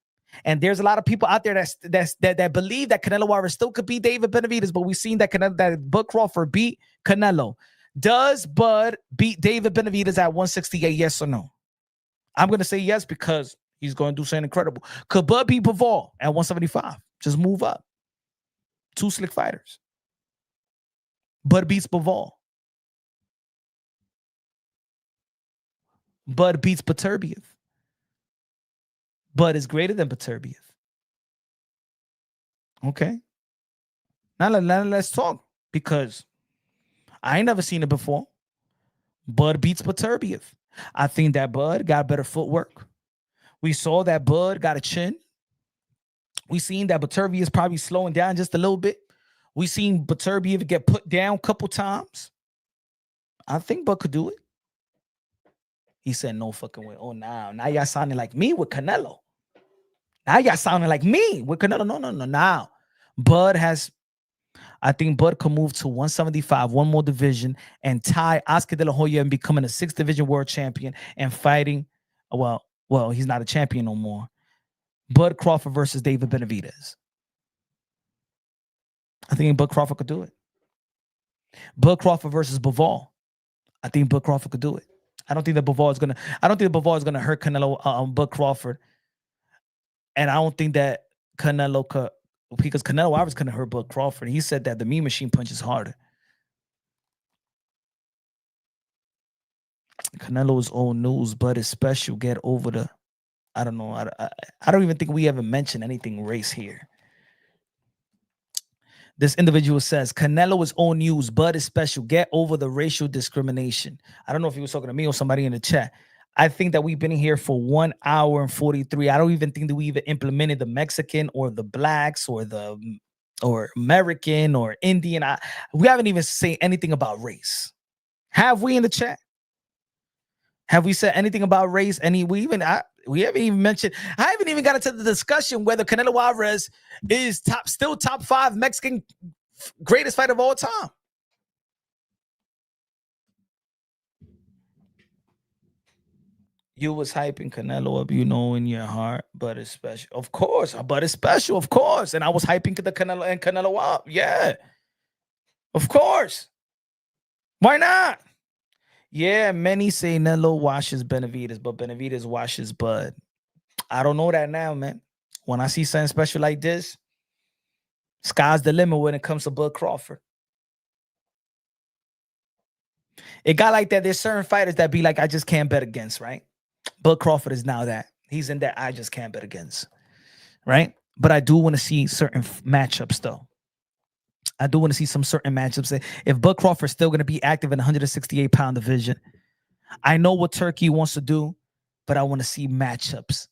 and there's a lot of people out there that believe that Canelo Alvarez still could beat David Benavidez, but we've seen that Bud Crawford beat Canelo. Does Bud beat David Benavidez at 168? Yes or no? I'm going to say yes because he's going to do something incredible. Could Bud beat Bivol at 175? Just move up. 2 slick fighters. Bud beats Bivol. Bud beats Beterbiev. Bud is greater than Beterbiev. Okay. Now let's talk because I ain't never seen it before. Bud beats Beterbiev. I think that Bud got better footwork. We saw that Bud got a chin. We seen that Beterbiev is probably slowing down just a little bit. We seen Beterbiev get put down a couple times. I think Bud could do it. He said, no fucking way. Oh, now y'all sounding like me with Canelo. Now y'all sounding like me with Canelo. No. Now, Bud has, I think Bud can move to 175, one more division, and tie Oscar De La Hoya and becoming a 6th division world champion and fighting, well, he's not a champion no more. Bud Crawford versus David Benavidez. I think Bud Crawford could do it. Bud Crawford versus Bivol. I think Bud Crawford could do it. I don't think Bivol is gonna hurt Canelo, Bud Crawford, and I don't think that Canelo could, because Canelo Alvarez couldn't hurt Bud Crawford. He said that the Mean Machine punches harder. Canelo is old news, but it's special. Get over the. I don't know. I don't even think we ever mentioned anything race here. This individual says, Canelo is old news, but it's special. Get over the racial discrimination. I don't know if he was talking to me or somebody in the chat. I think that we've been here for 1 hour and 43. I don't even think that we even implemented the Mexican or the blacks or American or Indian. We haven't even said anything about race. Have we in the chat? Have we said anything about race? We haven't even mentioned. I haven't even got into the discussion whether Canelo Alvarez is still top 5 Mexican greatest fighter of all time. You was hyping Canelo up, in your heart, but it's special. Of course, but it's special, of course. And I was hyping the Canelo up. Yeah. Of course. Why not? Yeah, many say Canelo washes Benavidez, but Benavidez washes Bud. I don't know that now, man. When I see something special like this, sky's the limit when it comes to Bud Crawford. It got like that. There's certain fighters that be like, I just can't bet against, right? Bud Crawford is now that. He's in that I just can't bet against, right? But I do want to see certain matchups, though. I do want to see some certain matchups. If Bud Crawford's still going to be active in the 168-pound division, I know what Turkey wants to do, but I want to see matchups,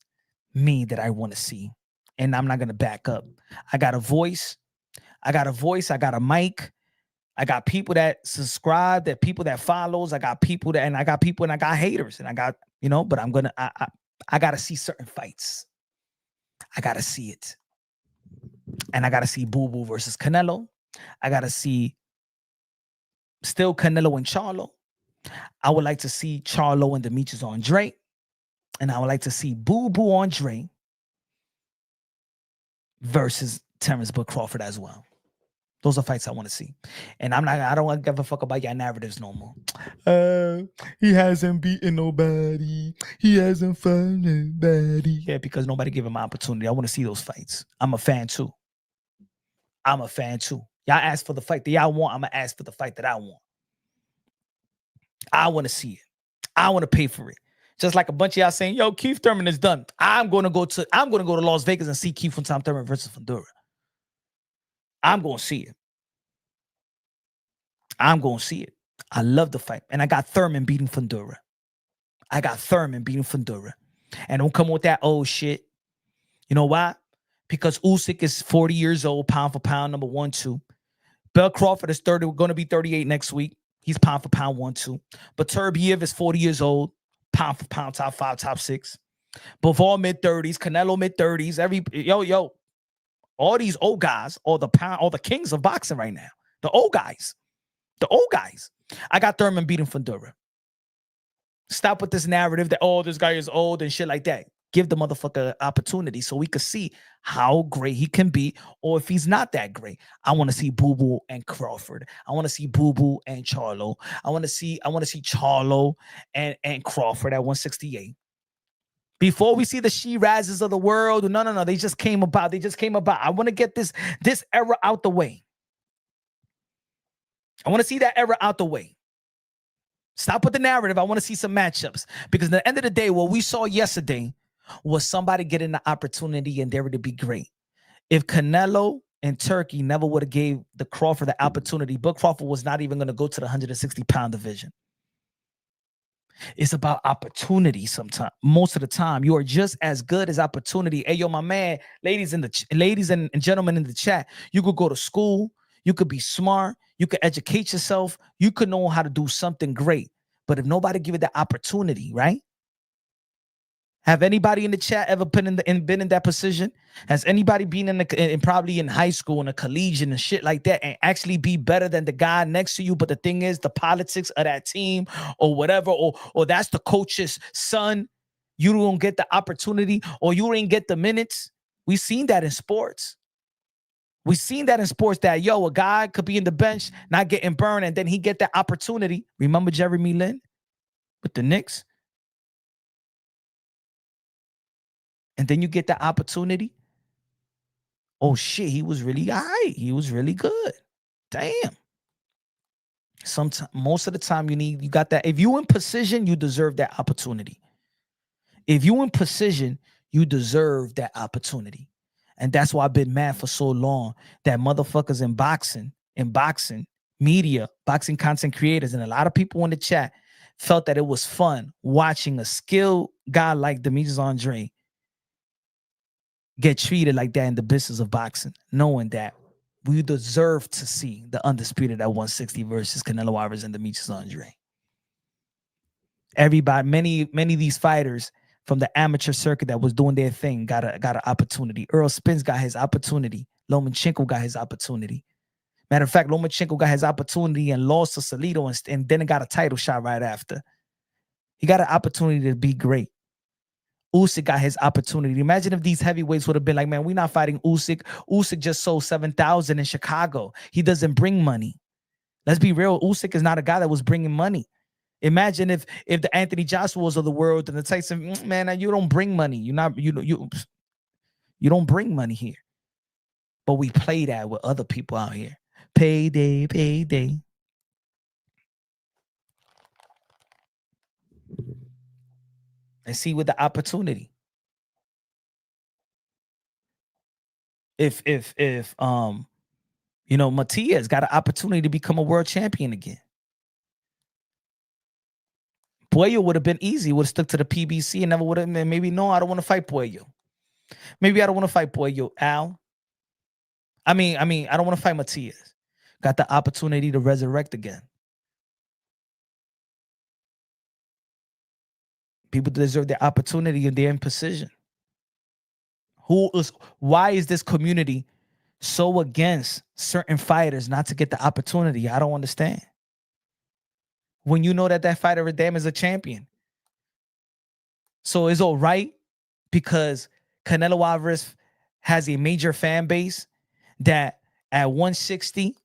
that I want to see. And I'm not going to back up. I got a voice. I got a mic. I got people that subscribe, that people that follows. I got people and I got haters. And I got, but I got to see certain fights. I got to see it. And I got to see Boo Boo versus Canelo. I got to see still Canelo and Charlo. I would like to see Charlo and Demetrius Andrade. And I would like to see Boo Boo Andrade versus Terence Crawford as well. Those are fights I want to see. And I don't give a fuck about your narratives no more. He hasn't beaten nobody. He hasn't fought nobody. Yeah, because nobody gave him an opportunity. I want to see those fights. I'm a fan too. Y'all ask for the fight that y'all want. I'm going to ask for the fight that I want. I want to see it. I want to pay for it. Just like a bunch of y'all saying, yo, Keith Thurman is done. I'm going to go to Las Vegas and see Keith Thurman versus Fundora. I'm going to see it. I love the fight. And I got Thurman beating Fundora. And don't come with that old shit. You know why? Because Usyk is 40 years old, pound for pound, number 1, 2. Bell Crawford is going to be 38 next week. He's pound for pound 1, 2. But Turbiev is 40 years old, pound for pound, top 5, top 6. Bivol mid-30s, Canelo mid-30s. All these old guys, all the kings of boxing right now. The old guys. I got Thurman beating Fundora. Stop with this narrative that, this guy is old and shit like that. Give the motherfucker an opportunity so we could see how great he can be, or if he's not that great. I want to see Boo Boo and Crawford. I want to see Boo Boo and Charlo. I want to see Charlo and Crawford at 168. Before we see the Shirazes of the world, no. They just came about. I want to get this era out the way. I want to see that era out the way. Stop with the narrative. I want to see some matchups. Because at the end of the day, what we saw yesterday was somebody getting the opportunity and they were to be great. If Canelo and Turkey never would have gave the Crawford the opportunity, Bud Crawford was not even going to go to the 160-pound division. It's about opportunity sometimes. Most of the time, you are just as good as opportunity. Hey, yo, my man, ladies and gentlemen in the chat, you could go to school. You could be smart. You could educate yourself. You could know how to do something great. But if nobody give you the opportunity, right? Have anybody in the chat ever been in that position? Has anybody been probably in high school and a collegiate and shit like that and actually be better than the guy next to you? But the thing is, the politics of that team or whatever, or that's the coach's son, you don't get the opportunity or you didn't get the minutes. We've seen that in sports. That, a guy could be in the bench, not getting burned, and then he get that opportunity. Remember Jeremy Lin with the Knicks? And then you get the opportunity. Oh, shit, he was really high. He was really good. Damn. Most of the time you got that. If you in position, you deserve that opportunity. And that's why I've been mad for so long that motherfuckers in boxing media, boxing content creators, and a lot of people in the chat felt that it was fun watching a skilled guy like Demetrius Andrade get treated like that in the business of boxing, knowing that we deserve to see the undisputed at 160 versus Canelo Alvarez and Demetrius Andrade. Everybody, many of these fighters from the amateur circuit that was doing their thing got an opportunity. Earl Spence got his opportunity. Lomachenko got his opportunity. Matter of fact, Lomachenko got his opportunity and lost to Salido and then got a title shot right after. He got an opportunity to be great. Usyk got his opportunity. Imagine if these heavyweights would have been like, man, we're not fighting Usyk. Usyk just sold 7,000 in Chicago. He doesn't bring money. Let's be real. Usyk is not a guy that was bringing money. Imagine if the Anthony Joshuas of the world and the Tyson, man, you don't bring money. You don't bring money here. But we play that with other people out here. Payday, payday. And see with the opportunity. If Matias got an opportunity to become a world champion again. Puello would have been easy. Would have stuck to the PBC and never would have. Maybe no, I don't want to fight Puello. Maybe I don't want to fight Puello. Al. I mean, I don't want to fight Matias. Got the opportunity to resurrect again. People deserve the opportunity and they're in position. Why is this community so against certain fighters not to get the opportunity? I don't understand. When you know that fighter damn is a champion. So it's all right because Canelo Alvarez has a major fan base that at 160,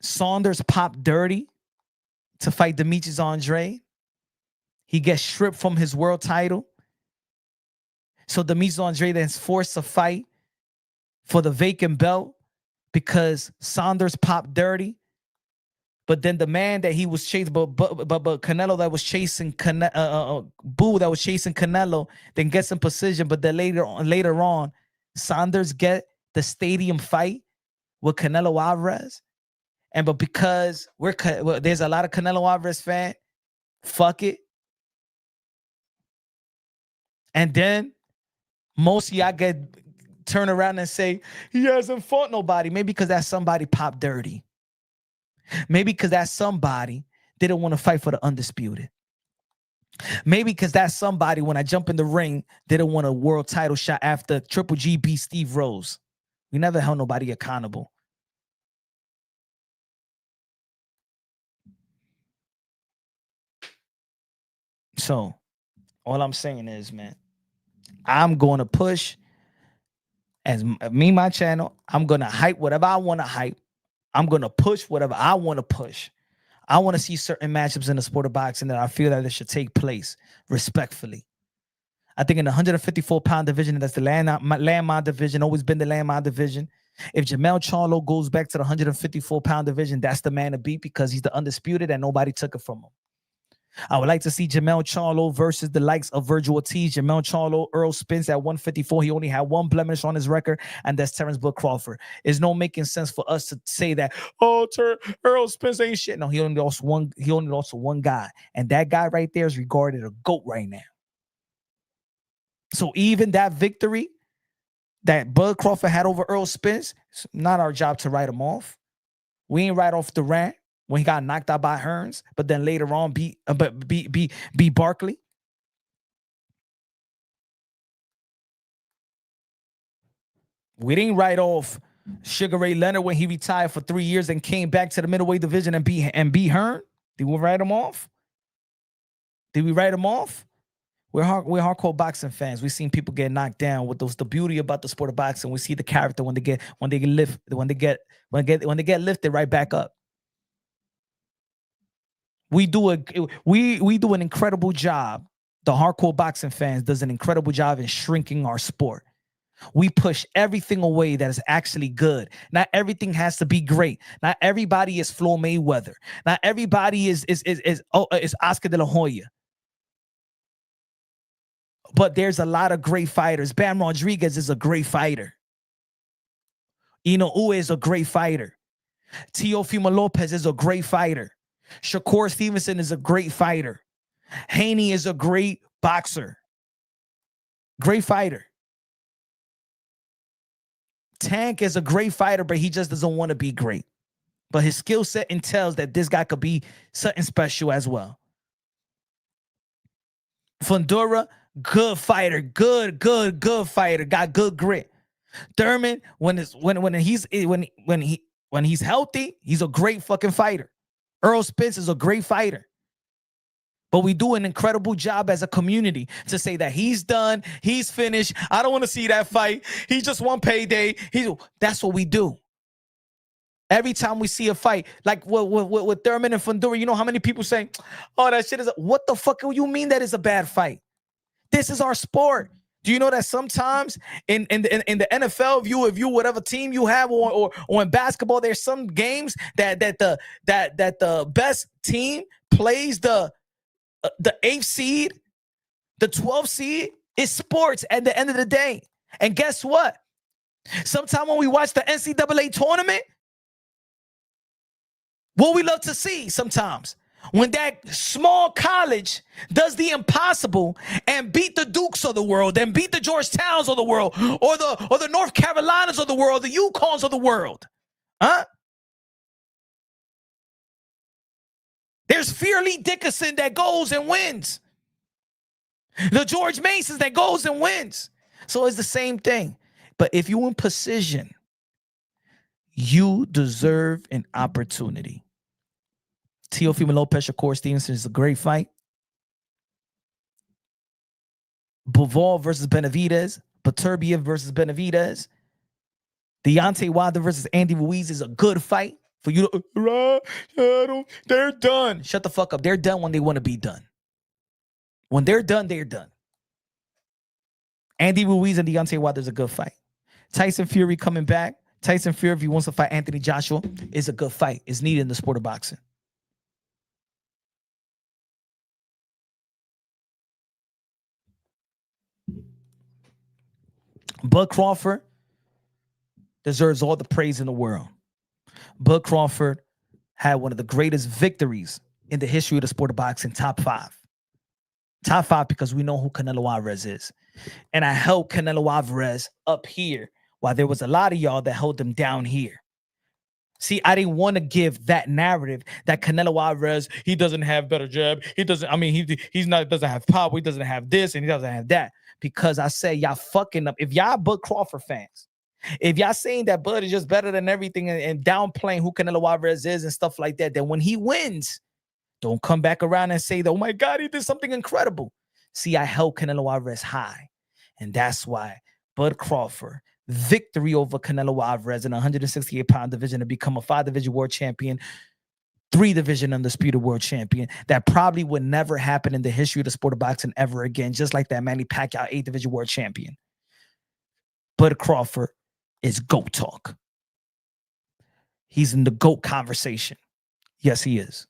Saunders popped dirty to fight Demetrius Andrade. He gets stripped from his world title. So Demetrius Andrade is forced to fight for the vacant belt because Saunders popped dirty. But then the man that he was chasing, but Canelo that was chasing Boo that was chasing Canelo, then gets in position. But then later on, Saunders get the stadium fight with Canelo Alvarez. But because there's a lot of Canelo Alvarez fan, fuck it. And then most of y'all get turn around and say he hasn't fought nobody. Maybe because that somebody popped dirty. Maybe because that somebody didn't want to fight for the undisputed. Maybe because that somebody, when I jump in the ring, didn't want a world title shot after Triple G beat Steve Rose. We never held nobody accountable. So all I'm saying is, man, I'm going to push as my channel. I'm going to hype whatever I want to hype. I'm going to push whatever I want to push. I want to see certain matchups in the sport of boxing that I feel that it should take place respectfully. I think in the 154-pound division, that's the landmine division, always been the landmine division. If Jamel Charlo goes back to the 154-pound division, that's the man to beat because he's the undisputed and nobody took it from him. I would like to see Jamel Charlo versus the likes of Virgil Ortiz. Jamel Charlo, Earl Spence at 154. He only had one blemish on his record, and that's Terence Crawford. It's no making sense for us to say that, Earl Spence ain't shit. No, he only lost one guy, and that guy right there is regarded a GOAT right now. So even that victory that Bud Crawford had over Earl Spence, it's not our job to write him off. We ain't write off Durant when he got knocked out by Hearns, but then later on beat Barkley. We didn't write off Sugar Ray Leonard when he retired for 3 years and came back to the middleweight division and beat Hearn. Did we write him off? We're hardcore boxing fans. We've seen people get knocked down. With the beauty about the sport of boxing, we see the character when they get lifted right back up. We do an incredible job. The hardcore boxing fans does an incredible job in shrinking our sport. We push everything away that is actually good. Not everything has to be great. Not everybody is Floyd Mayweather. Not everybody is Oscar de la Hoya. But there's a lot of great fighters. Bam Rodriguez is a great fighter. Inoue is a great fighter. Teofimo Lopez is a great fighter. Shakur Stevenson is a great fighter. Haney is a great boxer. Great fighter. Tank is a great fighter, but he just doesn't want to be great. But his skill set entails that this guy could be something special as well. Fundora, good fighter, good fighter, got good grit. Thurman, when he's healthy, he's a great fucking fighter. Earl Spence is a great fighter. But we do an incredible job as a community to say that he's done, he's finished. I don't want to see that fight. He just won payday. That's what we do. Every time we see a fight, like with Thurman and Fundora, you know how many people say, "Oh, that shit is what the fuck do you mean that is a bad fight?" This is our sport. Do you know that sometimes in the NFL, if you whatever team you have, or in basketball, there's some games that the best team plays the 8th seed, the 12th seed. It's sports at the end of the day. And guess what? Sometimes when we watch the NCAA tournament, What we love to see sometimes, when that small college does the impossible and beat the Dukes of the world and beat the Georgetowns of the world or the North Carolinas of the world, the UConns of the world. Huh? There's Fear Lee Dickinson that goes and wins. The George Masons that goes and wins. So it's the same thing. But if you're in position, you deserve an opportunity. Teofimo Lopez Shakur Stevenson is a great fight. Bivol versus Benavidez. Beterbiev versus Benavidez. Deontay Wilder versus Andy Ruiz is a good fight for you to, they're done. Shut the fuck up. They're done when they want to be done. When they're done, they're done. Andy Ruiz and Deontay Wilder is a good fight. Tyson Fury coming back. Tyson Fury, if he wants to fight Anthony Joshua, is a good fight. It's needed in the sport of boxing. Bud Crawford deserves all the praise in the world. Bud Crawford had one of the greatest victories in the history of the sport of boxing, top 5. Top 5 because we know who Canelo Alvarez is. And I held Canelo Alvarez up here while there was a lot of y'all that held him down here. See, I didn't want to give that narrative that Canelo Alvarez, he doesn't have better jab. He doesn't, I mean, he's not, doesn't have power. He doesn't have this and he doesn't have that. Because I say y'all fucking up. If y'all Bud Crawford fans, if y'all saying that Bud is just better than everything and downplaying who Canelo Alvarez is and stuff like that, then when he wins, don't come back around and say, oh my God, he did something incredible. See, I held Canelo Alvarez high. And that's why Bud Crawford, victory over Canelo Alvarez in a 168-pound division to become a 5-division world champion, 3-division undisputed world champion. That probably would never happen in the history of the sport of boxing ever again, just like that Manny Pacquiao 8th-division world champion. Bud Crawford is GOAT talk. He's in the GOAT conversation. Yes, he is.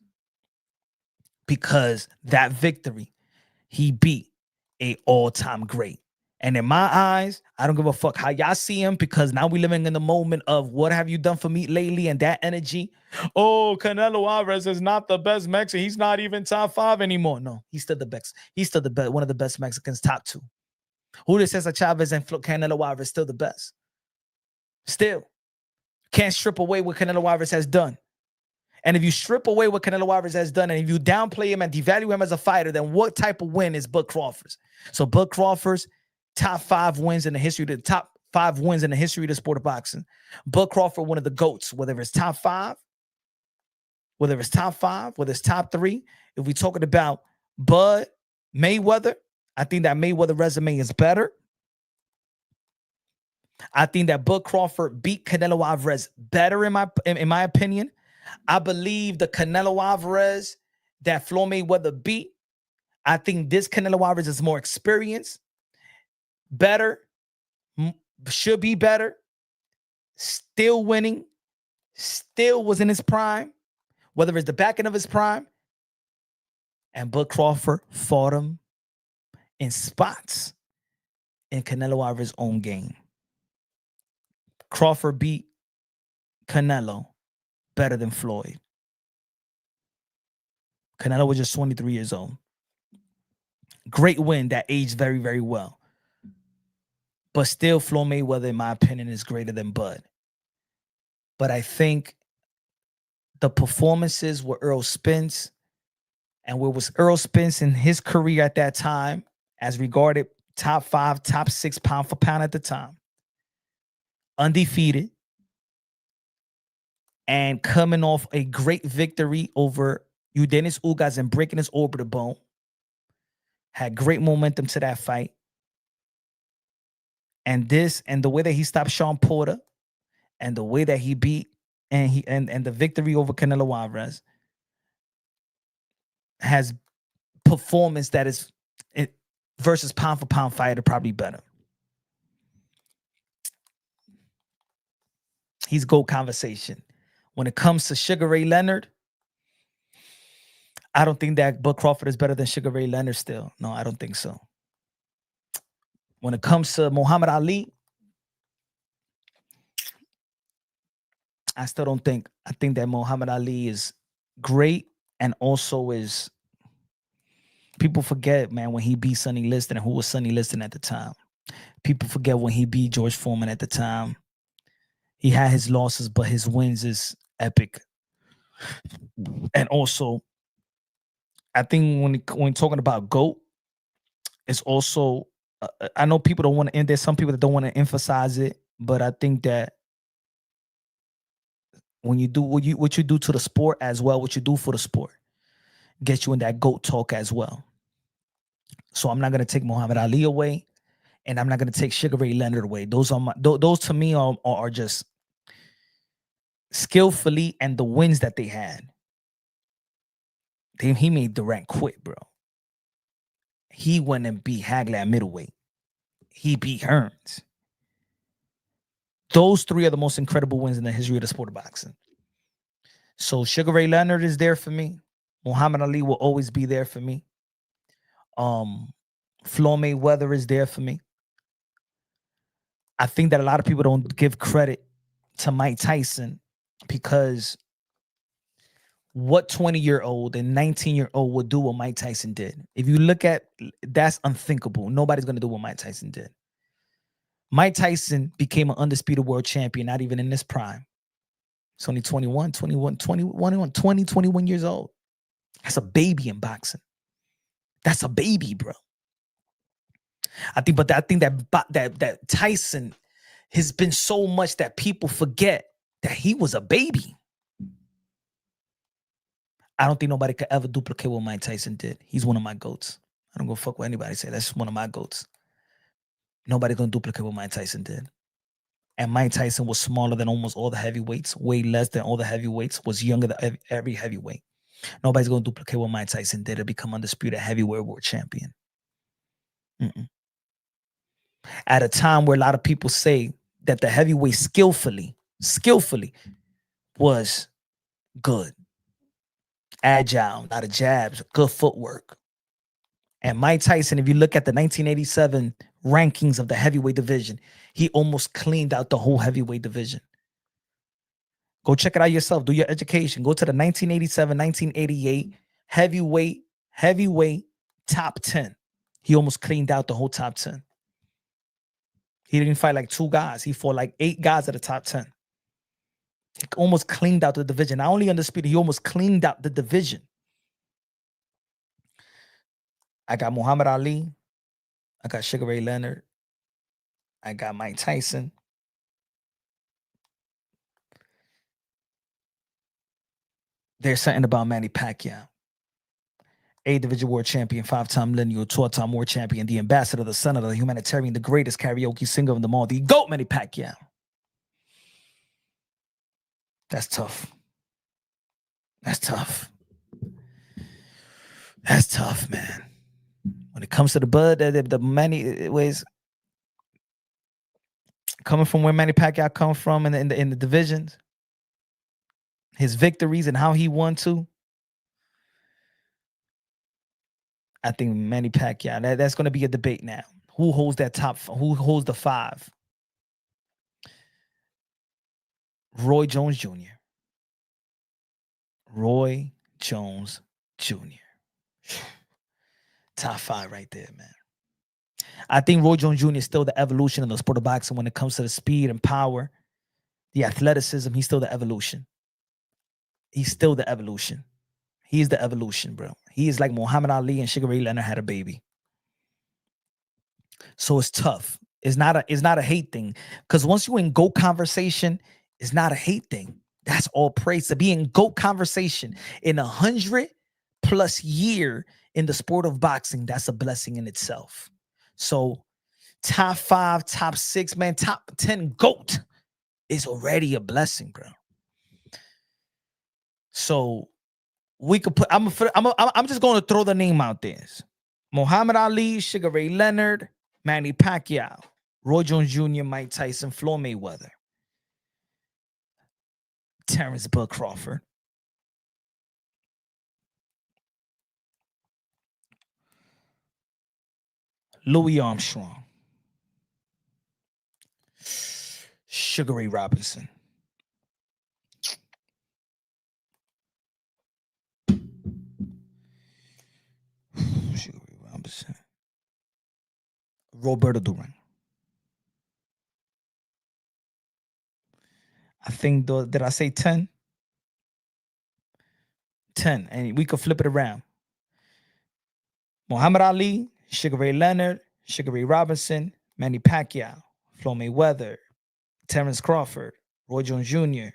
Because that victory, he beat an all-time great. And in my eyes, I don't give a fuck how y'all see him, because now we're living in the moment of what have you done for me lately, and that energy. Oh, Canelo Alvarez is not the best Mexican. He's not even top 5 anymore. No, he's still the best. He's still the best, one of the best Mexicans, top 2. Julio Cesar Chavez and Canelo Alvarez still the best. Still. Can't strip away what Canelo Alvarez has done. And if you strip away what Canelo Alvarez has done, and if you downplay him and devalue him as a fighter, then what type of win is Bud Crawford's? So Bud Crawford's top 5 wins in the history of the top 5 wins in the history of the sport of boxing. Bud Crawford, one of the GOATs, whether it's top 5, whether it's top 3. If we're talking about Bud Mayweather, I think that Mayweather resume is better. I think that Bud Crawford beat Canelo Alvarez better in my opinion. I believe the Canelo Alvarez that Floyd Mayweather beat, I think this Canelo Alvarez is more experienced, better, should be better, still winning, still was in his prime, whether it's the back end of his prime. And Bud Crawford fought him in spots in Canelo Alvarez's own game. Crawford beat Canelo better than Floyd. Canelo was just 23 years old. Great win that aged very, very well. But still, Floyd Mayweather, in my opinion, is greater than Bud. But I think the performances were Earl Spence, and where was Earl Spence in his career at that time, as regarded top 5, top 6 pound for pound at the time, undefeated, and coming off a great victory over Eudenis Ugas and breaking his orbital bone. Had great momentum to that fight. And the way that he stopped Sean Porter, and the way that he beat and the victory over Canelo Alvarez has performance that is versus pound for pound fighter probably better. He's GOAT conversation. When it comes to Sugar Ray Leonard, I don't think that Bud Crawford is better than Sugar Ray Leonard still. No, I don't think so. When it comes to Muhammad Ali, I still don't think. I think that Muhammad Ali is great, and also is people forget, man, when he beat Sonny Liston and who was Sonny Liston at the time. People forget when he beat George Foreman at the time. He had his losses, but his wins is epic. And also, I think when talking about GOAT, it's also I know people don't want to end. There's some people that don't want to emphasize it, but I think that when you do what you do to the sport as well, what you do for the sport, gets you in that GOAT talk as well. So I'm not gonna take Muhammad Ali away, and I'm not gonna take Sugar Ray Leonard away. Those are those to me are just skillfully, and the wins that they had. He made Durant quit, bro. He went and beat Hagler at middleweight. He beat Hearns. Those three are the most incredible wins in the history of the sport of boxing. So Sugar Ray Leonard is there for me. Muhammad Ali will always be there for me. Floyd Mayweather is there for me. I think that a lot of people don't give credit to Mike Tyson because what 20-year-old and 19-year-old would do what Mike Tyson did. If you look at, that's unthinkable. Nobody's going to do what Mike Tyson did. Mike Tyson became an undisputed world champion, not even in his prime. He's only 21 years old. That's a baby in boxing. That's a baby, bro. I think that Tyson has been so much that people forget that he was a baby. I don't think nobody could ever duplicate what Mike Tyson did. He's one of my GOATs. I don't go fuck what anybody say. That's one of my GOATs. Nobody's gonna duplicate what Mike Tyson did. And Mike Tyson was smaller than almost all the heavyweights, way less than all the heavyweights, was younger than every heavyweight. Nobody's gonna duplicate what Mike Tyson did to become undisputed heavyweight world champion. At a time where a lot of people say that the heavyweight skillfully was good, agile, a lot of jabs, good footwork. And Mike Tyson, if you look at the 1987 rankings of the heavyweight division, he almost cleaned out the whole heavyweight division. Go check it out yourself. Do your education. Go to the 1987, 1988 heavyweight top 10. He almost cleaned out the whole top 10. He didn't fight like 2 guys. He fought like 8 guys at the top 10. He almost cleaned out the division. Not only undisputed, he almost cleaned out the division. I got Muhammad Ali. I got Sugar Ray Leonard. I got Mike Tyson. There's something about Manny Pacquiao. 8 division world champion, 5-time lineal, 12-time world champion, the ambassador, the senator, the humanitarian, the greatest karaoke singer of them all, the GOAT Manny Pacquiao. That's tough. That's tough. That's tough, man. When it comes to the bud, the many ways coming from where Manny Pacquiao comes from in the divisions, his victories and how he won too. I think Manny Pacquiao. That's going to be a debate now. Who holds that top? Who holds the 5? Roy Jones Jr. Roy Jones Jr. Top 5 right there, man. I think Roy Jones Jr. is still the evolution of the sport of boxing when it comes to the speed and power, the athleticism. He's still the evolution. He's still the evolution. He's the evolution, bro. He is like Muhammad Ali and Sugar Ray Leonard had a baby. So it's tough. It's not a hate thing. Because once you're in GOAT conversation, it's not a hate thing. That's all praise. To be in GOAT conversation in 100+ year in the sport of boxing, that's a blessing in itself. So top 5, top 6, man, top 10 GOAT is already a blessing, bro. So we could put. I'm just going to throw the name out there: Muhammad Ali, Sugar Ray Leonard, Manny Pacquiao, Roy Jones Jr., Mike Tyson, Floyd Mayweather, Terence Bud Crawford, Louis Armstrong, Sugar Ray Robinson, Roberto Duran. I think, did I say 10? 10. And we could flip it around. Muhammad Ali, Sugar Ray Leonard, Sugar Ray Robinson, Manny Pacquiao, Floyd Mayweather, Terence Crawford, Roy Jones Jr.,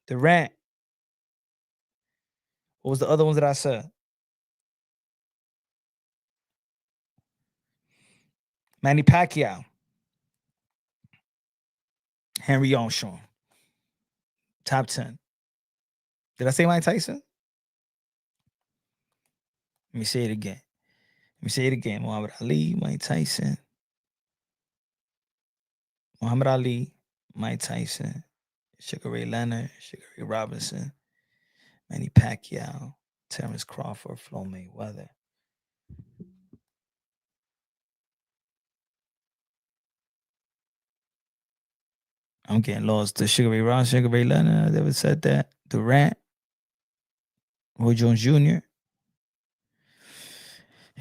Durant. What was the other ones that I said? Manny Pacquiao, Henry Armstrong. Top 10. Did I say Mike Tyson? Let me say it again. Muhammad Ali, Mike Tyson. Muhammad Ali, Mike Tyson, Sugar Ray Leonard, Sugar Ray Robinson, Manny Pacquiao, Terence Crawford, Floyd Mayweather. I'm getting lost. The Sugar Ray Robinson, Sugar Ray Leonard, I never said that. Durant, Roy Jones Jr.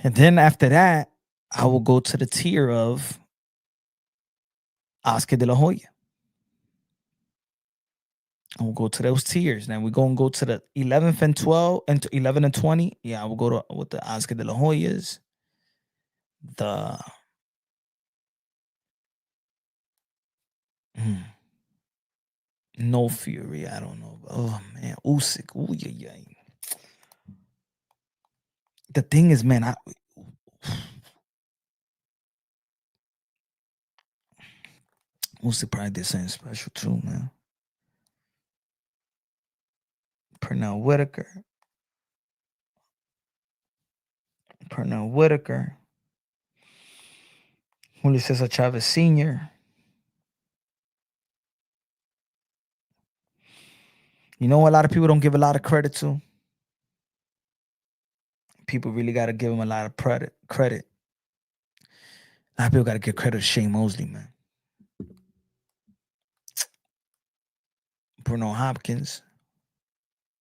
And then after that, I will go to the tier of Oscar De La Hoya. I will go to those tiers. Then we're going to go to the 11th and 12 and 11 and 20. Yeah, I will go to with the Oscar De La Hoyas. The No Fury. I don't know. Oh man, Usyk. Ooh, yeah. The thing is, man, Usyk probably did something special too, man. Pernell Whitaker. Julio Cesar Chavez Sr. You know, a lot of people don't give a lot of credit to. People really got to give him a lot of credit. A lot of people got to give credit to Shane Mosley, man. Bruno Hopkins.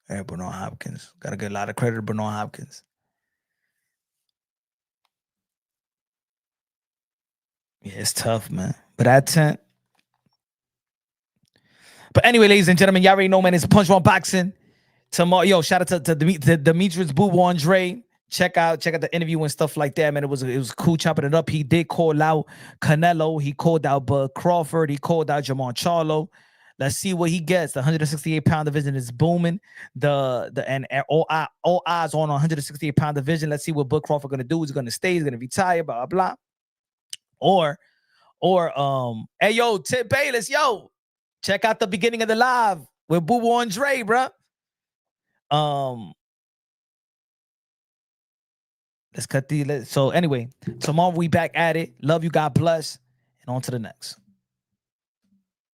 Yeah, Bruno Hopkins. Got to give a lot of credit to Bruno Hopkins. Yeah, it's tough, man. But at 10. But anyway, ladies and gentlemen, y'all already know, man, it's Punch One Boxing. Tomorrow, yo, shout out to Demetrius Andrade. Check out the interview and stuff like that, man. It was cool chopping it up. He did call out Canelo. He called out Bud Crawford. He called out Jamon Charlo. Let's see what he gets. The 168-pound division is booming. And all eyes on 168-pound division. Let's see what Bud Crawford gonna do. He's gonna stay. He's gonna retire. Blah blah blah. Or hey yo, Tip Bayless, yo, check out the beginning of the live with Boo Andre, bro. Let's cut so anyway, tomorrow we back at it. Love you, God bless, and on to the next.